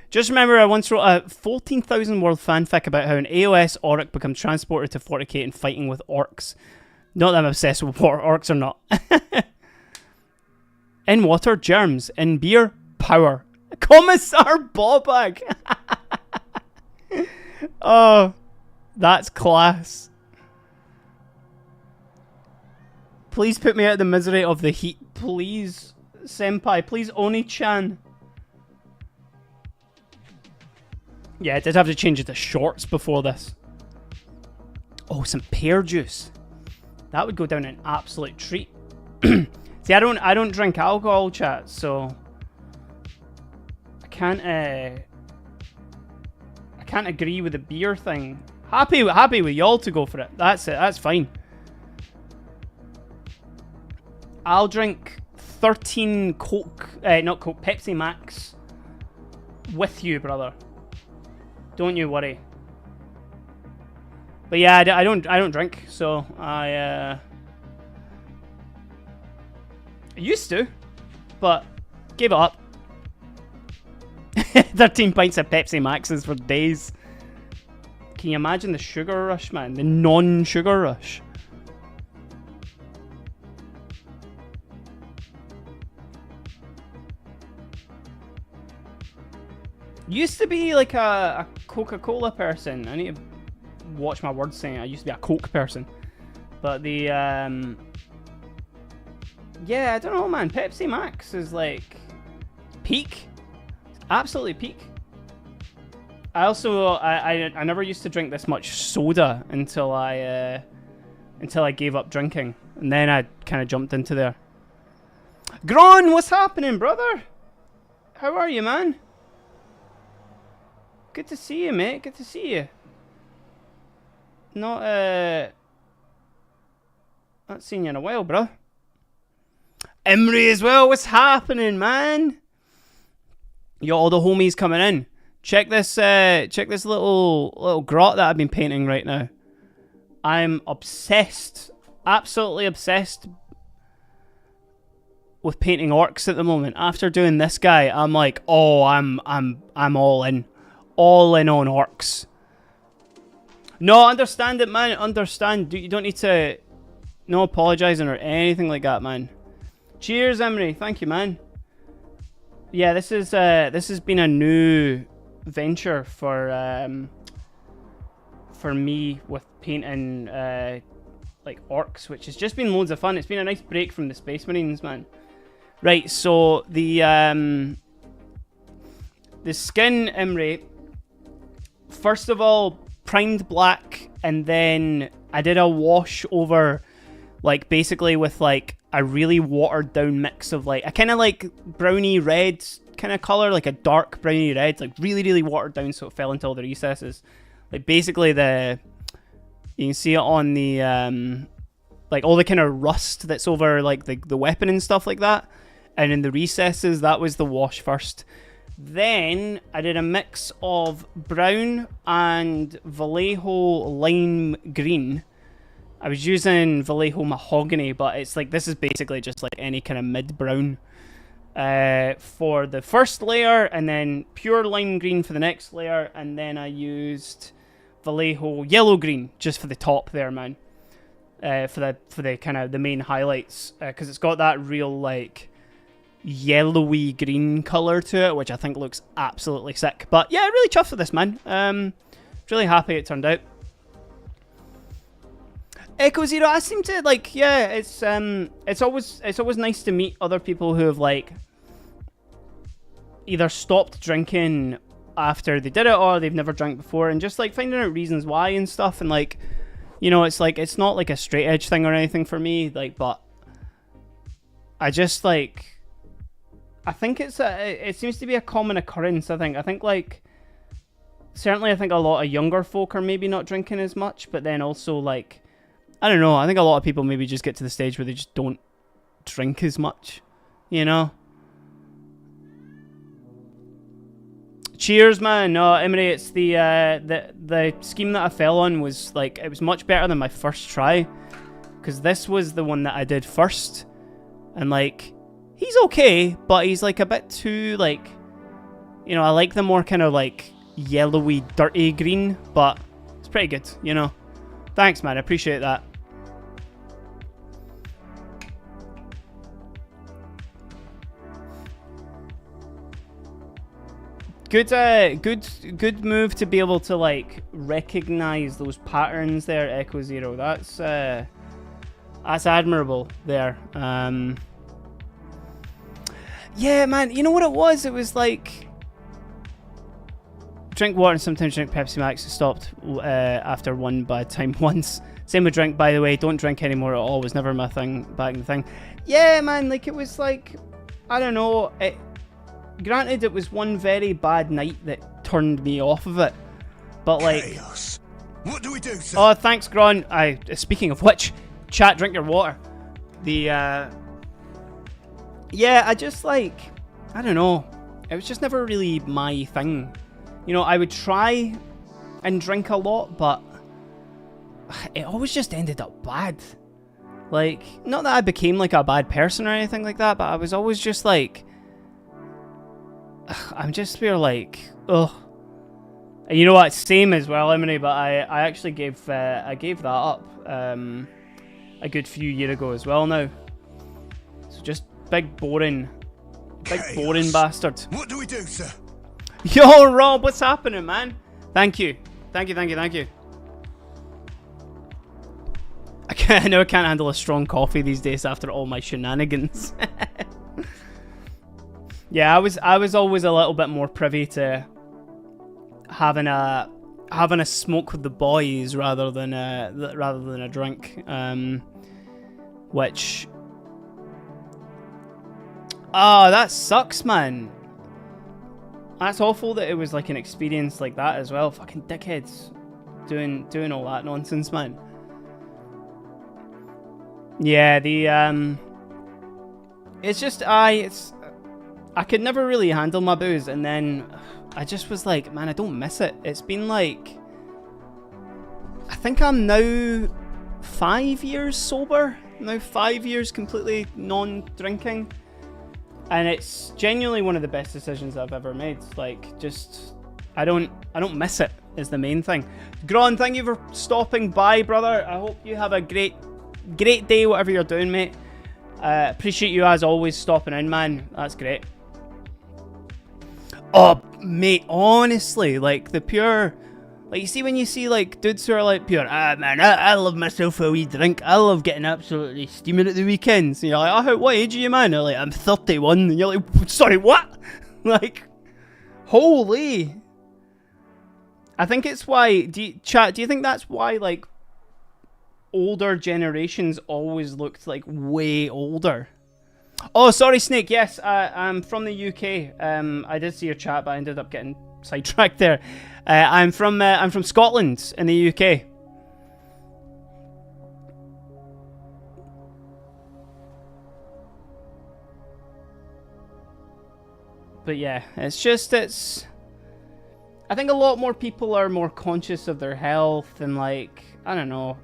Just remember, I once wrote a 14,000 word fanfic about how an AOS Orc becomes transported to 40k and fighting with Orks. Not that I'm obsessed with what Orcs or not. In water, germs. In beer, power. Commissar Bobag! Oh, that's class. Please put me out of the misery of the heat. Please, senpai. Please, Oni-chan. Yeah, I did have to change it to shorts before this. Oh, some pear juice. That would go down an absolute treat. See, I don't drink alcohol, chat, so I can't agree with the beer thing. Happy with y'all to go for it. That's it. That's fine. I'll drink 13 Coke, not Coke, Pepsi Max with you, brother. Don't you worry. But yeah, I don't drink, so I used to, but gave it up. 13 pints of Pepsi Maxes for days. Can you imagine the sugar rush, man? The non-sugar rush. Used to be like a Coca-Cola person. I need to watch my words saying I used to be a Coke person. But the, yeah, I don't know, man. Pepsi Max is like peak. Absolutely peak. I also, I never used to drink this much soda until I gave up drinking. And then I kind of jumped into there. Gron, what's happening, brother? How are you, man? Good to see you, mate. Good to see you. Not seen you in a while, bro. Emery as well. What's happening, man? Yo, all the homies coming in. Check this little grot that I've been painting right now. I'm obsessed, absolutely obsessed with painting orcs at the moment. After doing this guy, I'm like, oh, I'm all in on orcs. No, understand it, man. Understand. You don't need to... No apologising or anything like that, man. Cheers, Emery. Thank you, man. Yeah, this has been a new venture for me with painting like orcs, which has just been loads of fun. It's been a nice break from the Space Marines, man. Right, so the skin, Emery, first of all, primed black, and then I did a wash over, like, basically with, like, a really watered down mix of, like, a kind of, like, browny red kind of colour, like a dark browny red, like, really, really watered down so it fell into all the recesses. Like, basically you can see it on the, like, all the kind of rust that's over, like, the weapon and stuff like that. And in the recesses, that was the wash first. Then I did a mix of brown and Vallejo lime green. I was using Vallejo mahogany, but it's like, this is basically just like any kind of mid-brown for the first layer, and then pure lime green for the next layer, and then I used Vallejo yellow green just for the top there, man. For the kind of the main highlights, because it's got that real like yellowy green color to it, which I think looks absolutely sick. But yeah, really chuffed with this, man. Really happy it turned out. Echo Zero, I seem to like, yeah, it's always nice to meet other people who have like either stopped drinking after they did it or they've never drank before, and just like finding out reasons why and stuff. And like, you know, it's like, it's not like a straight edge thing or anything for me, like, but I just like, I think it seems to be a common occurrence. I think like, certainly I think a lot of younger folk are maybe not drinking as much, but then also like, I don't know, I think a lot of people maybe just get to the stage where they just don't drink as much, you know? Cheers, man. No, Emery, it's the scheme that I fell on was like, it was much better than my first try, because this was the one that I did first, and like, he's okay, but he's like a bit too like, you know, I like the more kind of like yellowy, dirty green, but it's pretty good, you know? Thanks, man, I appreciate that. Good move to be able to like recognize those patterns there, Echo Zero. That's admirable there. Yeah, man. You know what it was? It was like drink water and sometimes drink Pepsi Max. It stopped after one bad time once. Same with drink, by the way. Don't drink anymore at all. Was never my thing back in the thing. Yeah, man. Like it was like, I don't know. Granted, it was one very bad night that turned me off of it, but like, Chaos. What do we do, sir? Oh, thanks, Gron. Speaking of which, chat, drink your water. Yeah, I just like, I don't know. It was just never really my thing. You know, I would try and drink a lot, but it always just ended up bad. Like, not that I became like a bad person or anything like that, but I was always just like, I'm just feel like, ugh. And you know what? Same as well, Emily. But I actually gave that up a good few years ago as well now. So just big boring bastard. What do we do, sir? Yo, Rob, what's happening, man? Thank you. I know I can't handle a strong coffee these days after all my shenanigans. Yeah, I was always a little bit more privy to having a smoke with the boys rather than a drink, which, oh, that sucks, man. That's awful that it was like an experience like that as well. Fucking dickheads doing all that nonsense, man. Yeah, it's just I could never really handle my booze, and then I just was like, man, I don't miss it. It's been like, I think I'm now 5 years sober. Now 5 years completely non-drinking. And it's genuinely one of the best decisions I've ever made. Like, just, I don't miss it. is the main thing. Gron, thank you for stopping by, brother. I hope you have a great day, whatever you're doing, mate. Appreciate you as always stopping in, man. That's great. Oh, mate, honestly, like the pure, like you see when you see like dudes who are like pure, man, I love myself a wee drink. I love getting absolutely steaming at the weekends. And you're like, oh, what age are you, man? They're like, I'm 31. And you're like, sorry, what? Like, holy. I think it's why, do you think that's why like older generations always looked like way older? Oh, sorry, Snake. Yes, I'm from the UK. I did see your chat, but I ended up getting sidetracked there. I'm from Scotland in the UK. But yeah, I think a lot more people are more conscious of their health and like, I don't know,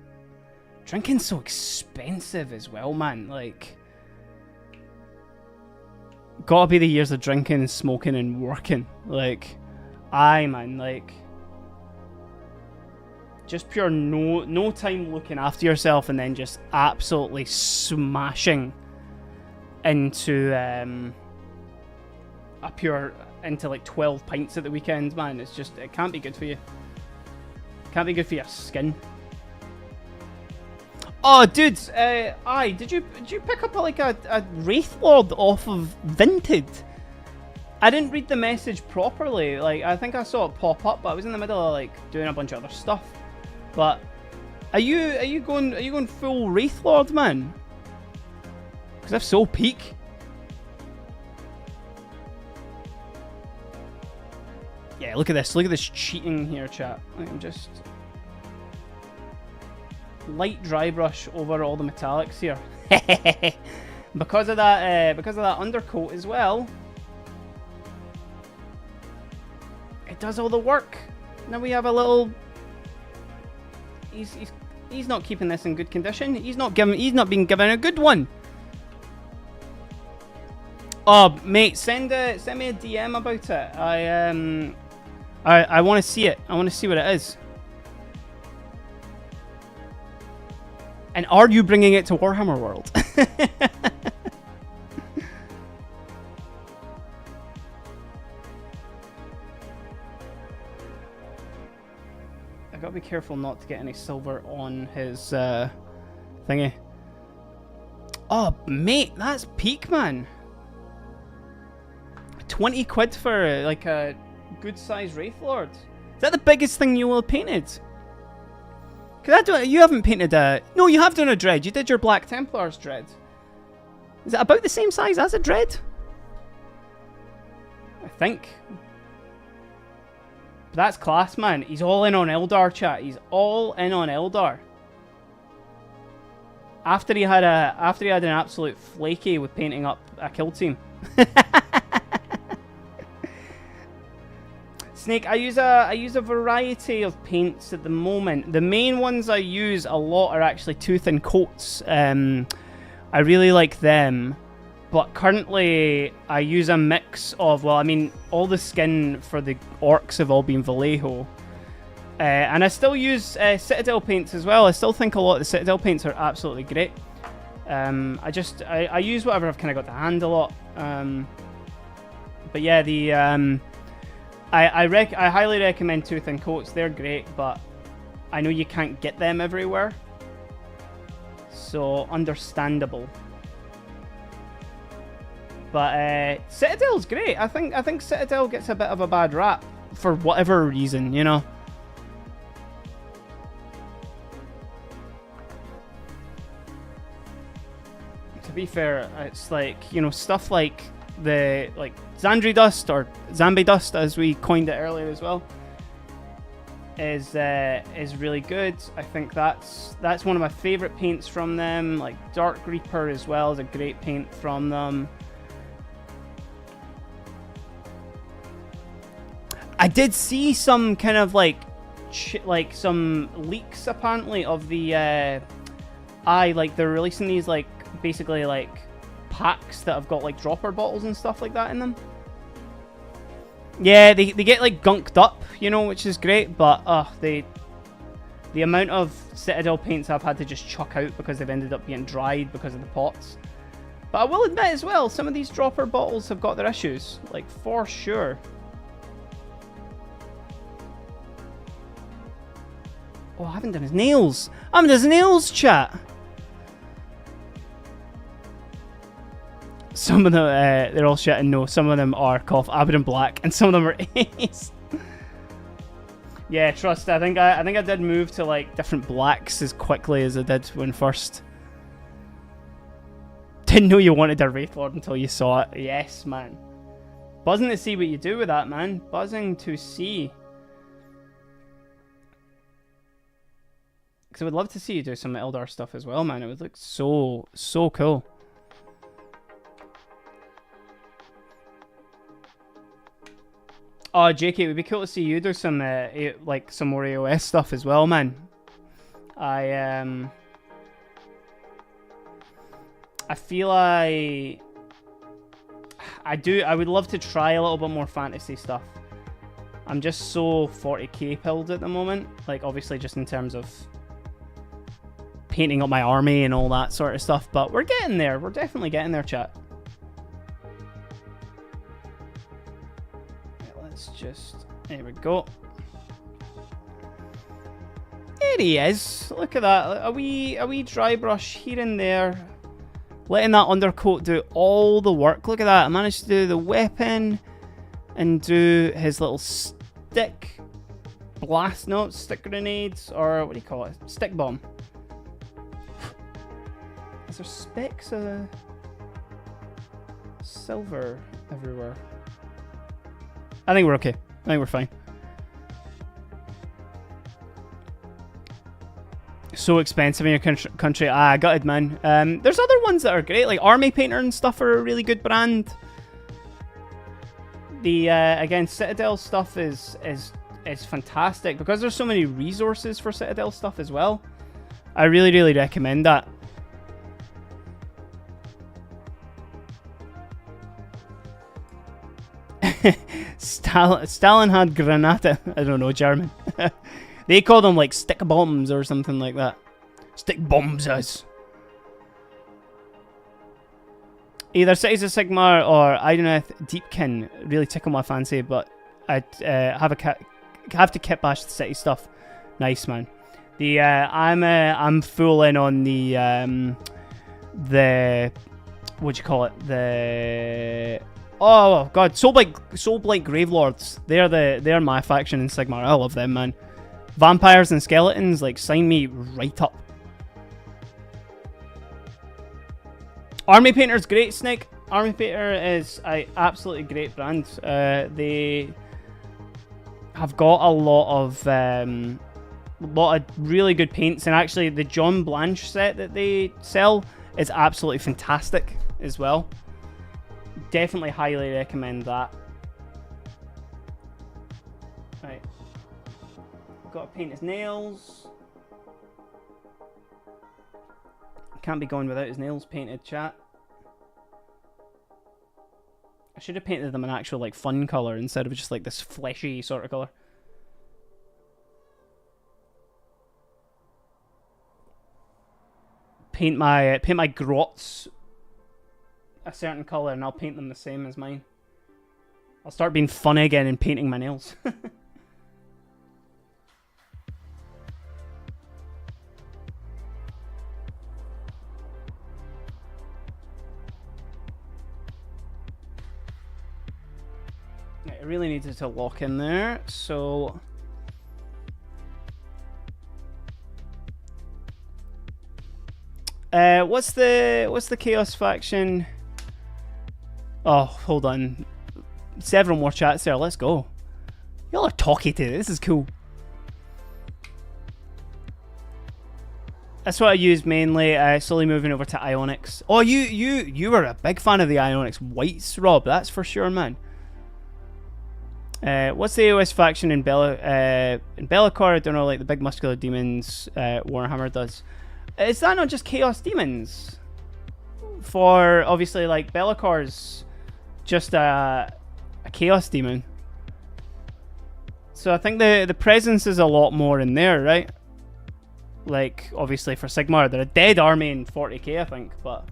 drinking's so expensive as well, man. Like, gotta be the years of drinking, smoking, and working. Like, man, like, just pure no time looking after yourself, and then just absolutely smashing into into like 12 pints at the weekend, man. It's just, it can't be good for you. Can't be good for your skin. Oh, dudes, did you pick up like a Wraithlord off of Vinted? I didn't read the message properly. Like, I think I saw it pop up, but I was in the middle of like doing a bunch of other stuff. But are you going full Wraithlord, man? Because if so, peak. Yeah, look at this. Look at this cheating here, chat. I'm just light dry brush over all the metallics here. because of that undercoat as well. It does all the work. Now we have a little. He's not keeping this in good condition. He's not being given a good one. Oh, mate, send me a DM about it. I want to see it. I want to see what it is. And are you bringing it to Warhammer World? I gotta be careful not to get any silver on his thingy. Oh, mate, that's peak, man. 20 quid for like a good sized Wraithlord. Is that the biggest thing you will have painted? Because you haven't painted a... No, you have done a Dread. You did your Black Templar's Dread. Is it about the same size as a Dread? I think. But that's class, man. He's all in on Eldar, chat. He's all in on Eldar. After he had an absolute flaky with painting up a kill team. Snake, I use a variety of paints at the moment. The main ones I use a lot are actually Tooth and Coats. I really like them, but currently I use a mix of, well, I mean, all the skin for the Orks have all been Vallejo, and I still use Citadel paints as well. I still think a lot of the Citadel paints are absolutely great. I use whatever I've kind of got to hand a lot. But yeah, I highly recommend Tooth and Coats. They're great, but I know you can't get them everywhere, so understandable. But Citadel's great. I think Citadel gets a bit of a bad rap for whatever reason, you know. To be fair, it's like, you know, stuff like the Zandri Dust, or Zambi Dust as we coined it earlier as well, is really good. I think that's one of my favorite paints from them. Like Dark Reaper as well is a great paint from them. I did see some kind of like some leaks apparently of the like they're releasing these like basically like packs that have got like dropper bottles and stuff like that in them. Yeah, they get like gunked up, you know, which is great, but the amount of Citadel paints I've had to just chuck out because they've ended up getting dried because of the pots. But I will admit as well, some of these dropper bottles have got their issues, like for sure. Oh, I haven't done his nails. I haven't done his nails, chat. Some of them, they're all shit and no. Some of them are Abaddon Black, and some of them are Ace. Yeah, trust. I think I did move to like different blacks as quickly as I did when first. Didn't know you wanted a Wraithlord until you saw it. Yes, man. Buzzing to see what you do with that, man. Buzzing to see. Because I would love to see you do some Eldar stuff as well, man. It would look so cool. Oh, JK, it would be cool to see you do some like some more AOS stuff as well, man. I feel I would love to try a little bit more fantasy stuff. I'm just so 40k pilled at the moment. Like, obviously just in terms of painting up my army and all that sort of stuff. But we're getting there. We're definitely getting there, chat. Let's just... There we go. There he is. Look at that. A wee dry brush here and there. Letting that undercoat do all the work. Look at that. I managed to do the weapon and do his little stick blast, no, stick grenades, or what do you call it? Stick bomb. Is there specks of silver everywhere? I think we're okay. I think we're fine. So expensive in your country. Ah, gutted, man. There's other ones that are great, like Army Painter and stuff are a really good brand. The again, Citadel stuff is fantastic because there's so many resources for Citadel stuff as well. I really recommend that. Stalin had Granata. I don't know German. They call them like stick bombs or something like that. Stick bombs us. Either Cities of Sigmar or Idoneth Deepkin really tickle my fancy, but I'd have to kit bash the city stuff. Nice, man. The I'm full in on the what'd you call it? The oh god, Soulblight Gravelords. They're my faction in Sigmar. I love them, man. Vampires and skeletons, like, sign me right up. Army Painter's great, Snake. Army Painter is a absolutely great brand. They have got a lot of really good paints, and actually the John Blanche set that they sell is absolutely fantastic as well. Definitely highly recommend that. Right. Got to paint his nails. Can't be going without his nails painted, chat. I should have painted them an actual like fun colour instead of just like this fleshy sort of colour. Paint my grots a certain colour and I'll paint them the same as mine. I'll start being fun again and painting my nails. I really needed to lock in there, so what's the Chaos faction? Oh, hold on. Several more chats there. Let's go. Y'all are talky today. This is cool. That's what I use mainly. Slowly moving over to Ionics. Oh, you were a big fan of the Ionics Whites, Rob. That's for sure, man. What's the AOS faction in Be'lakor? I don't know, like the big muscular demons Warhammer does. Is that not just Chaos Demons? For obviously, like Be'lakor's just a Chaos Demon. So I think the presence is a lot more in there, right? Like, obviously for Sigmar, they're a dead army in 40k, I think, but...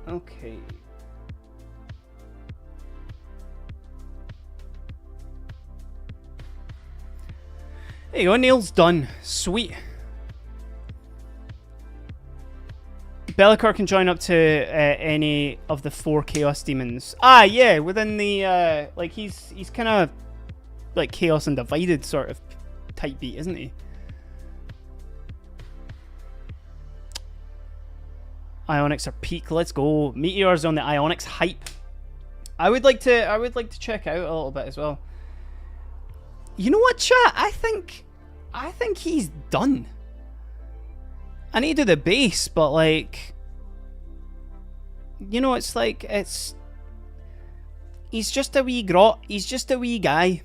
Okay. There you go, nail's done. Sweet. Be'lakor can join up to any of the 4 Chaos Demons. Ah, yeah, within the, like, he's kind of, like, Chaos and Divided sort of type beat, isn't he? Ionics are peak. Let's go. Meteors on the Ionics hype. I would like to check out a little bit as well. You know what, chat? I think he's done. I need to do the base, but like, you know, it's like he's just a wee grot. He's just a wee guy.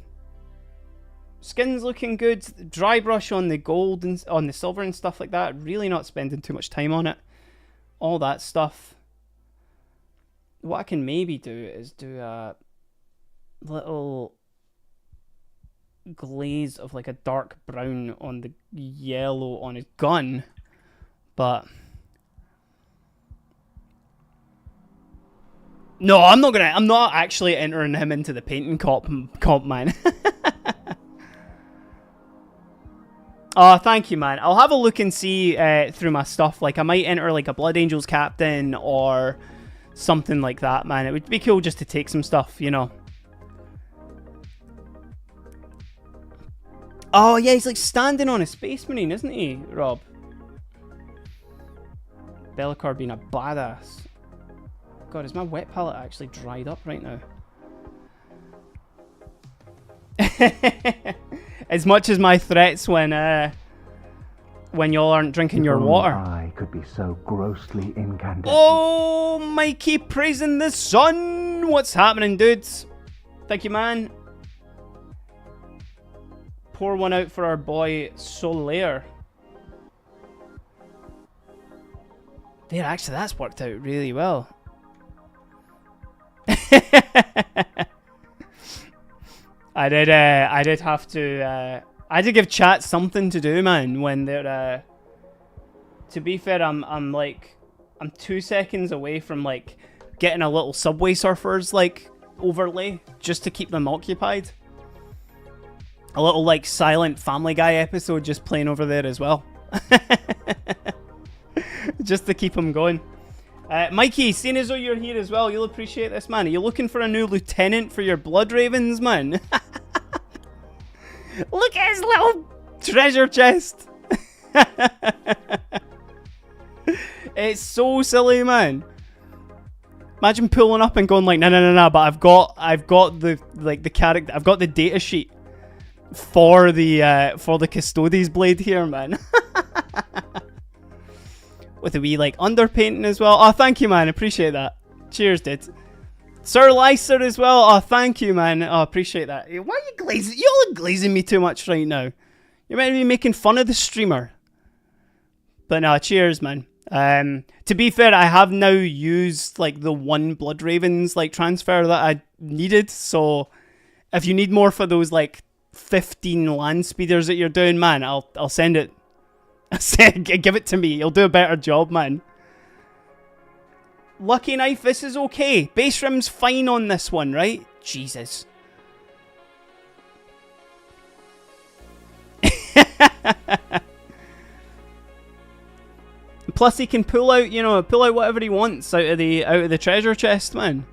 Skin's looking good. Dry brush on the gold and on the silver and stuff like that. Really not spending too much time on it. All that stuff. What I can maybe do is do a little glaze of like a dark brown on the yellow on his gun, but no, I'm not actually entering him into the painting comp, man. Oh, thank you, man. I'll have a look and see through my stuff. Like, I might enter like a Blood Angels captain or something like that, man. It would be cool just to take some stuff, you know. Oh, yeah, he's like standing on a Space Marine, isn't he, Rob? Be'lakor being a badass. God, is my wet palette actually dried up right now? As much as my threats when y'all aren't drinking your water. I could be so grossly incandescent. Oh, Mikey praising the sun. What's happening, dudes? Thank you, man. Pour one out for our boy Solaire. There, actually, that's worked out really well. I did have to, I had to give chat something to do, man, when they're, to be fair, I'm 2 seconds away from, like, getting a little Subway Surfers, like, overlay, just to keep them occupied. A little, like, silent Family Guy episode just playing over there as well. Just to keep them going. Mikey, seeing as though you're here as well, you'll appreciate this, man. Are you looking for a new lieutenant for your Blood Ravens, man? Look at his little treasure chest. It's so silly, man. Imagine pulling up and going like, no, but I've got the character, I've got the data sheet for the Custodes blade here, man. With a wee like underpainting as well. Oh, thank you, man. Appreciate that. Cheers, dude. Sir Lyser as well. Oh, thank you, man. Oh, appreciate that. Why are you glazing? You're glazing me too much right now. You're meant to be making fun of the streamer. But no, cheers, man. To be fair, I have now used like the one Blood Ravens like transfer that I needed. So if you need more for those like 15 land speeders that you're doing, man, I'll send it. I said, give it to me. You'll do a better job, man. Lucky Knife, this is okay. Base rim's fine on this one, right? Jesus. Plus, he can pull out, whatever he wants out of the treasure chest, man.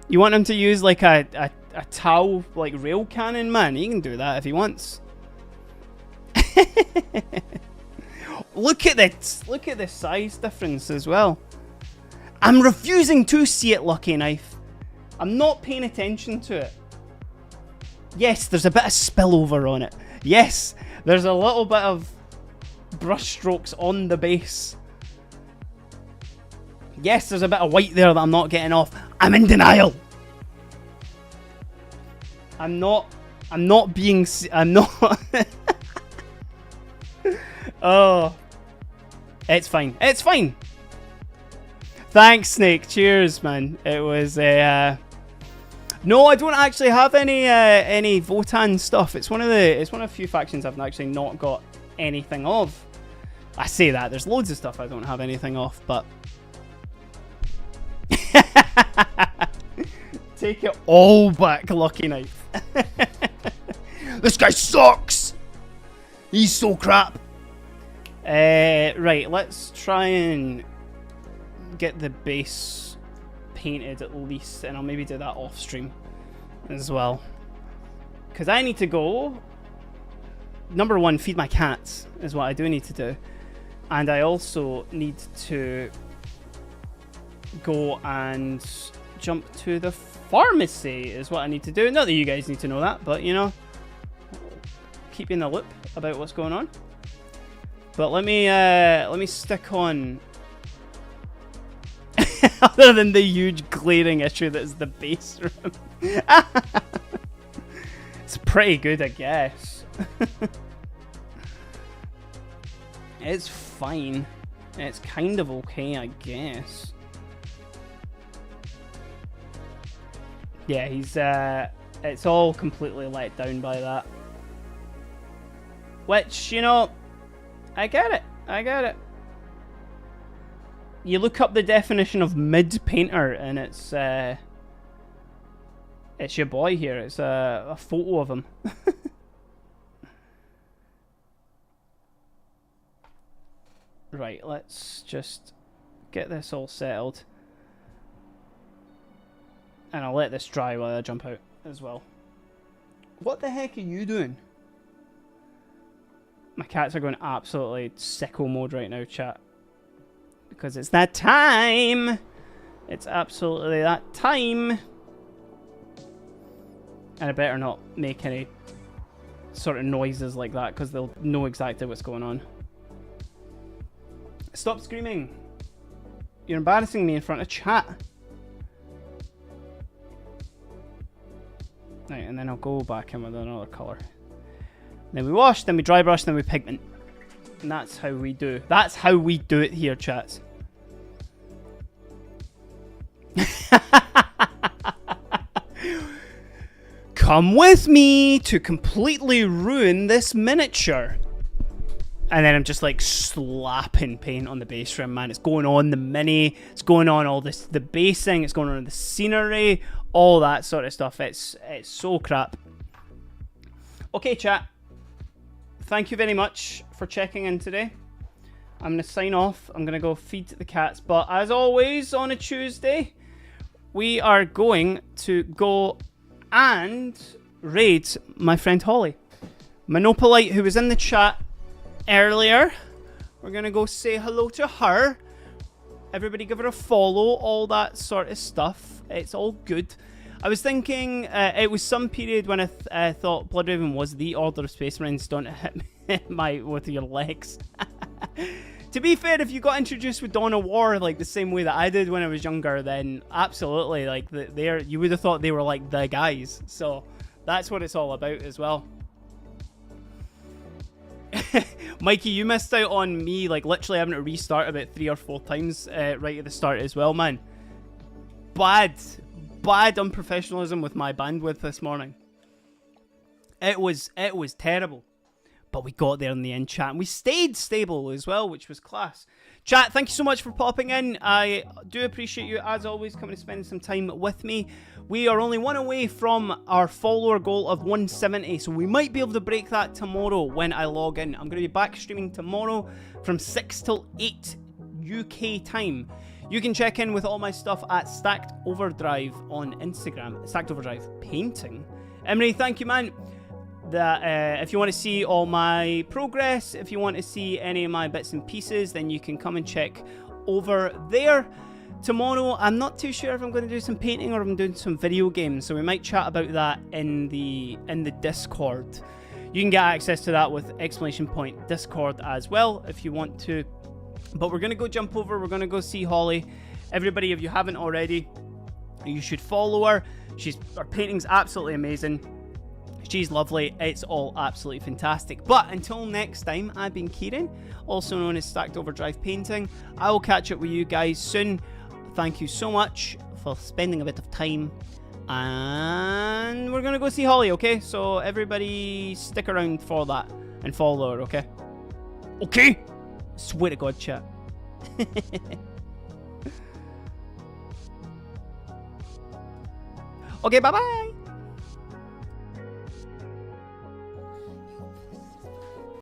You want him to use like a Tau like rail cannon, man? He can do that if he wants. Look at this! Look at the size difference as well. I'm refusing to see it, Lucky Knife. I'm not paying attention to it. Yes, there's a bit of spillover on it. Yes, there's a little bit of brush strokes on the base. Yes, there's a bit of white there that I'm not getting off. I'm in denial. I'm not Oh. It's fine. It's fine. Thanks, Snake. Cheers, man. It was a... No, I don't actually have any Votan stuff. It's one of a few factions I've actually not got anything of. I say that, there's loads of stuff I don't have anything of, but... Take it all back, Lucky Knife. This guy sucks! He's so crap! Right, let's try and get the base painted at least, and I'll maybe do that off stream as well. Because I need to go... Number one, feed my cats is what I do need to do. And I also need to go and jump to the pharmacy is what I need to do. Not that you guys need to know that, but you know, keep you in the loop about what's going on. But let me stick on other than the huge glaring issue that is the base room. It's pretty good, I guess. It's fine. It's kind of okay, I guess. Yeah, he's it's all completely let down by that. Which, you know, I get it. I get it. You look up the definition of mid-painter and it's your boy here. It's a photo of him. Right, let's just get this all settled. And I'll let this dry while I jump out as well. What the heck are you doing? My cats are going absolutely sicko mode right now, chat. Because it's that time! It's absolutely that time! And I better not make any sort of noises like that, because they'll know exactly what's going on. Stop screaming! You're embarrassing me in front of chat. Right, and then I'll go back in with another colour. Then we wash, then we dry brush, then we pigment. And that's how we do. That's how we do it here, chats. Come with me to completely ruin this miniature. And then I'm just like slapping paint on the base rim, man. It's going on the mini, it's going on all this, the basing, it's going on the scenery, all that sort of stuff. It's so crap. Okay, chat. Thank you very much for checking in today. I'm going to sign off. I'm going to go feed the cats. But as always, on a Tuesday, we are going to go and raid my friend Holly. Monopolite, who was in the chat earlier. We're going to go say hello to her. Everybody give her a follow. All that sort of stuff. It's all good. I was thinking, it was some period when I thought Bloodraven was the Order of Space Marines. Don't hit me with your legs. To be fair, if you got introduced with Dawn of War like the same way that I did when I was younger, then absolutely, like you would have thought they were like the guys. So that's what it's all about as well. Mikey, you missed out on me like literally having to restart about 3 or 4 times right at the start as well, man. Bad unprofessionalism with my bandwidth this morning. It was terrible. But we got there in the end, chat, and we stayed stable as well, which was class. Chat, thank you so much for popping in. I do appreciate you, as always, coming to spend some time with me. We are only one away from our follower goal of 170, so we might be able to break that tomorrow when I log in. I'm going to be back streaming tomorrow from 6 till 8 UK time. You can check in with all my stuff at Stacked Overdrive on Instagram. Stacked Overdrive Painting. Emery, thank you, man. If you want to see all my progress, if you want to see any of my bits and pieces, then you can come and check over there. Tomorrow, I'm not too sure if I'm going to do some painting or if I'm doing some video games, so we might chat about that in the Discord. You can get access to that with !Discord as well if you want to. But we're going to go jump over, we're going to go see Holly. Everybody, if you haven't already, you should follow her. Her painting's absolutely amazing. She's lovely. It's all absolutely fantastic. But until next time, I've been Kieran, also known as Stacked Overdrive Painting. I will catch up with you guys soon. Thank you so much for spending a bit of time. And we're going to go see Holly, okay? So everybody stick around for that and follow her, okay? Okay? Swear to God, chat. Okay, bye-bye.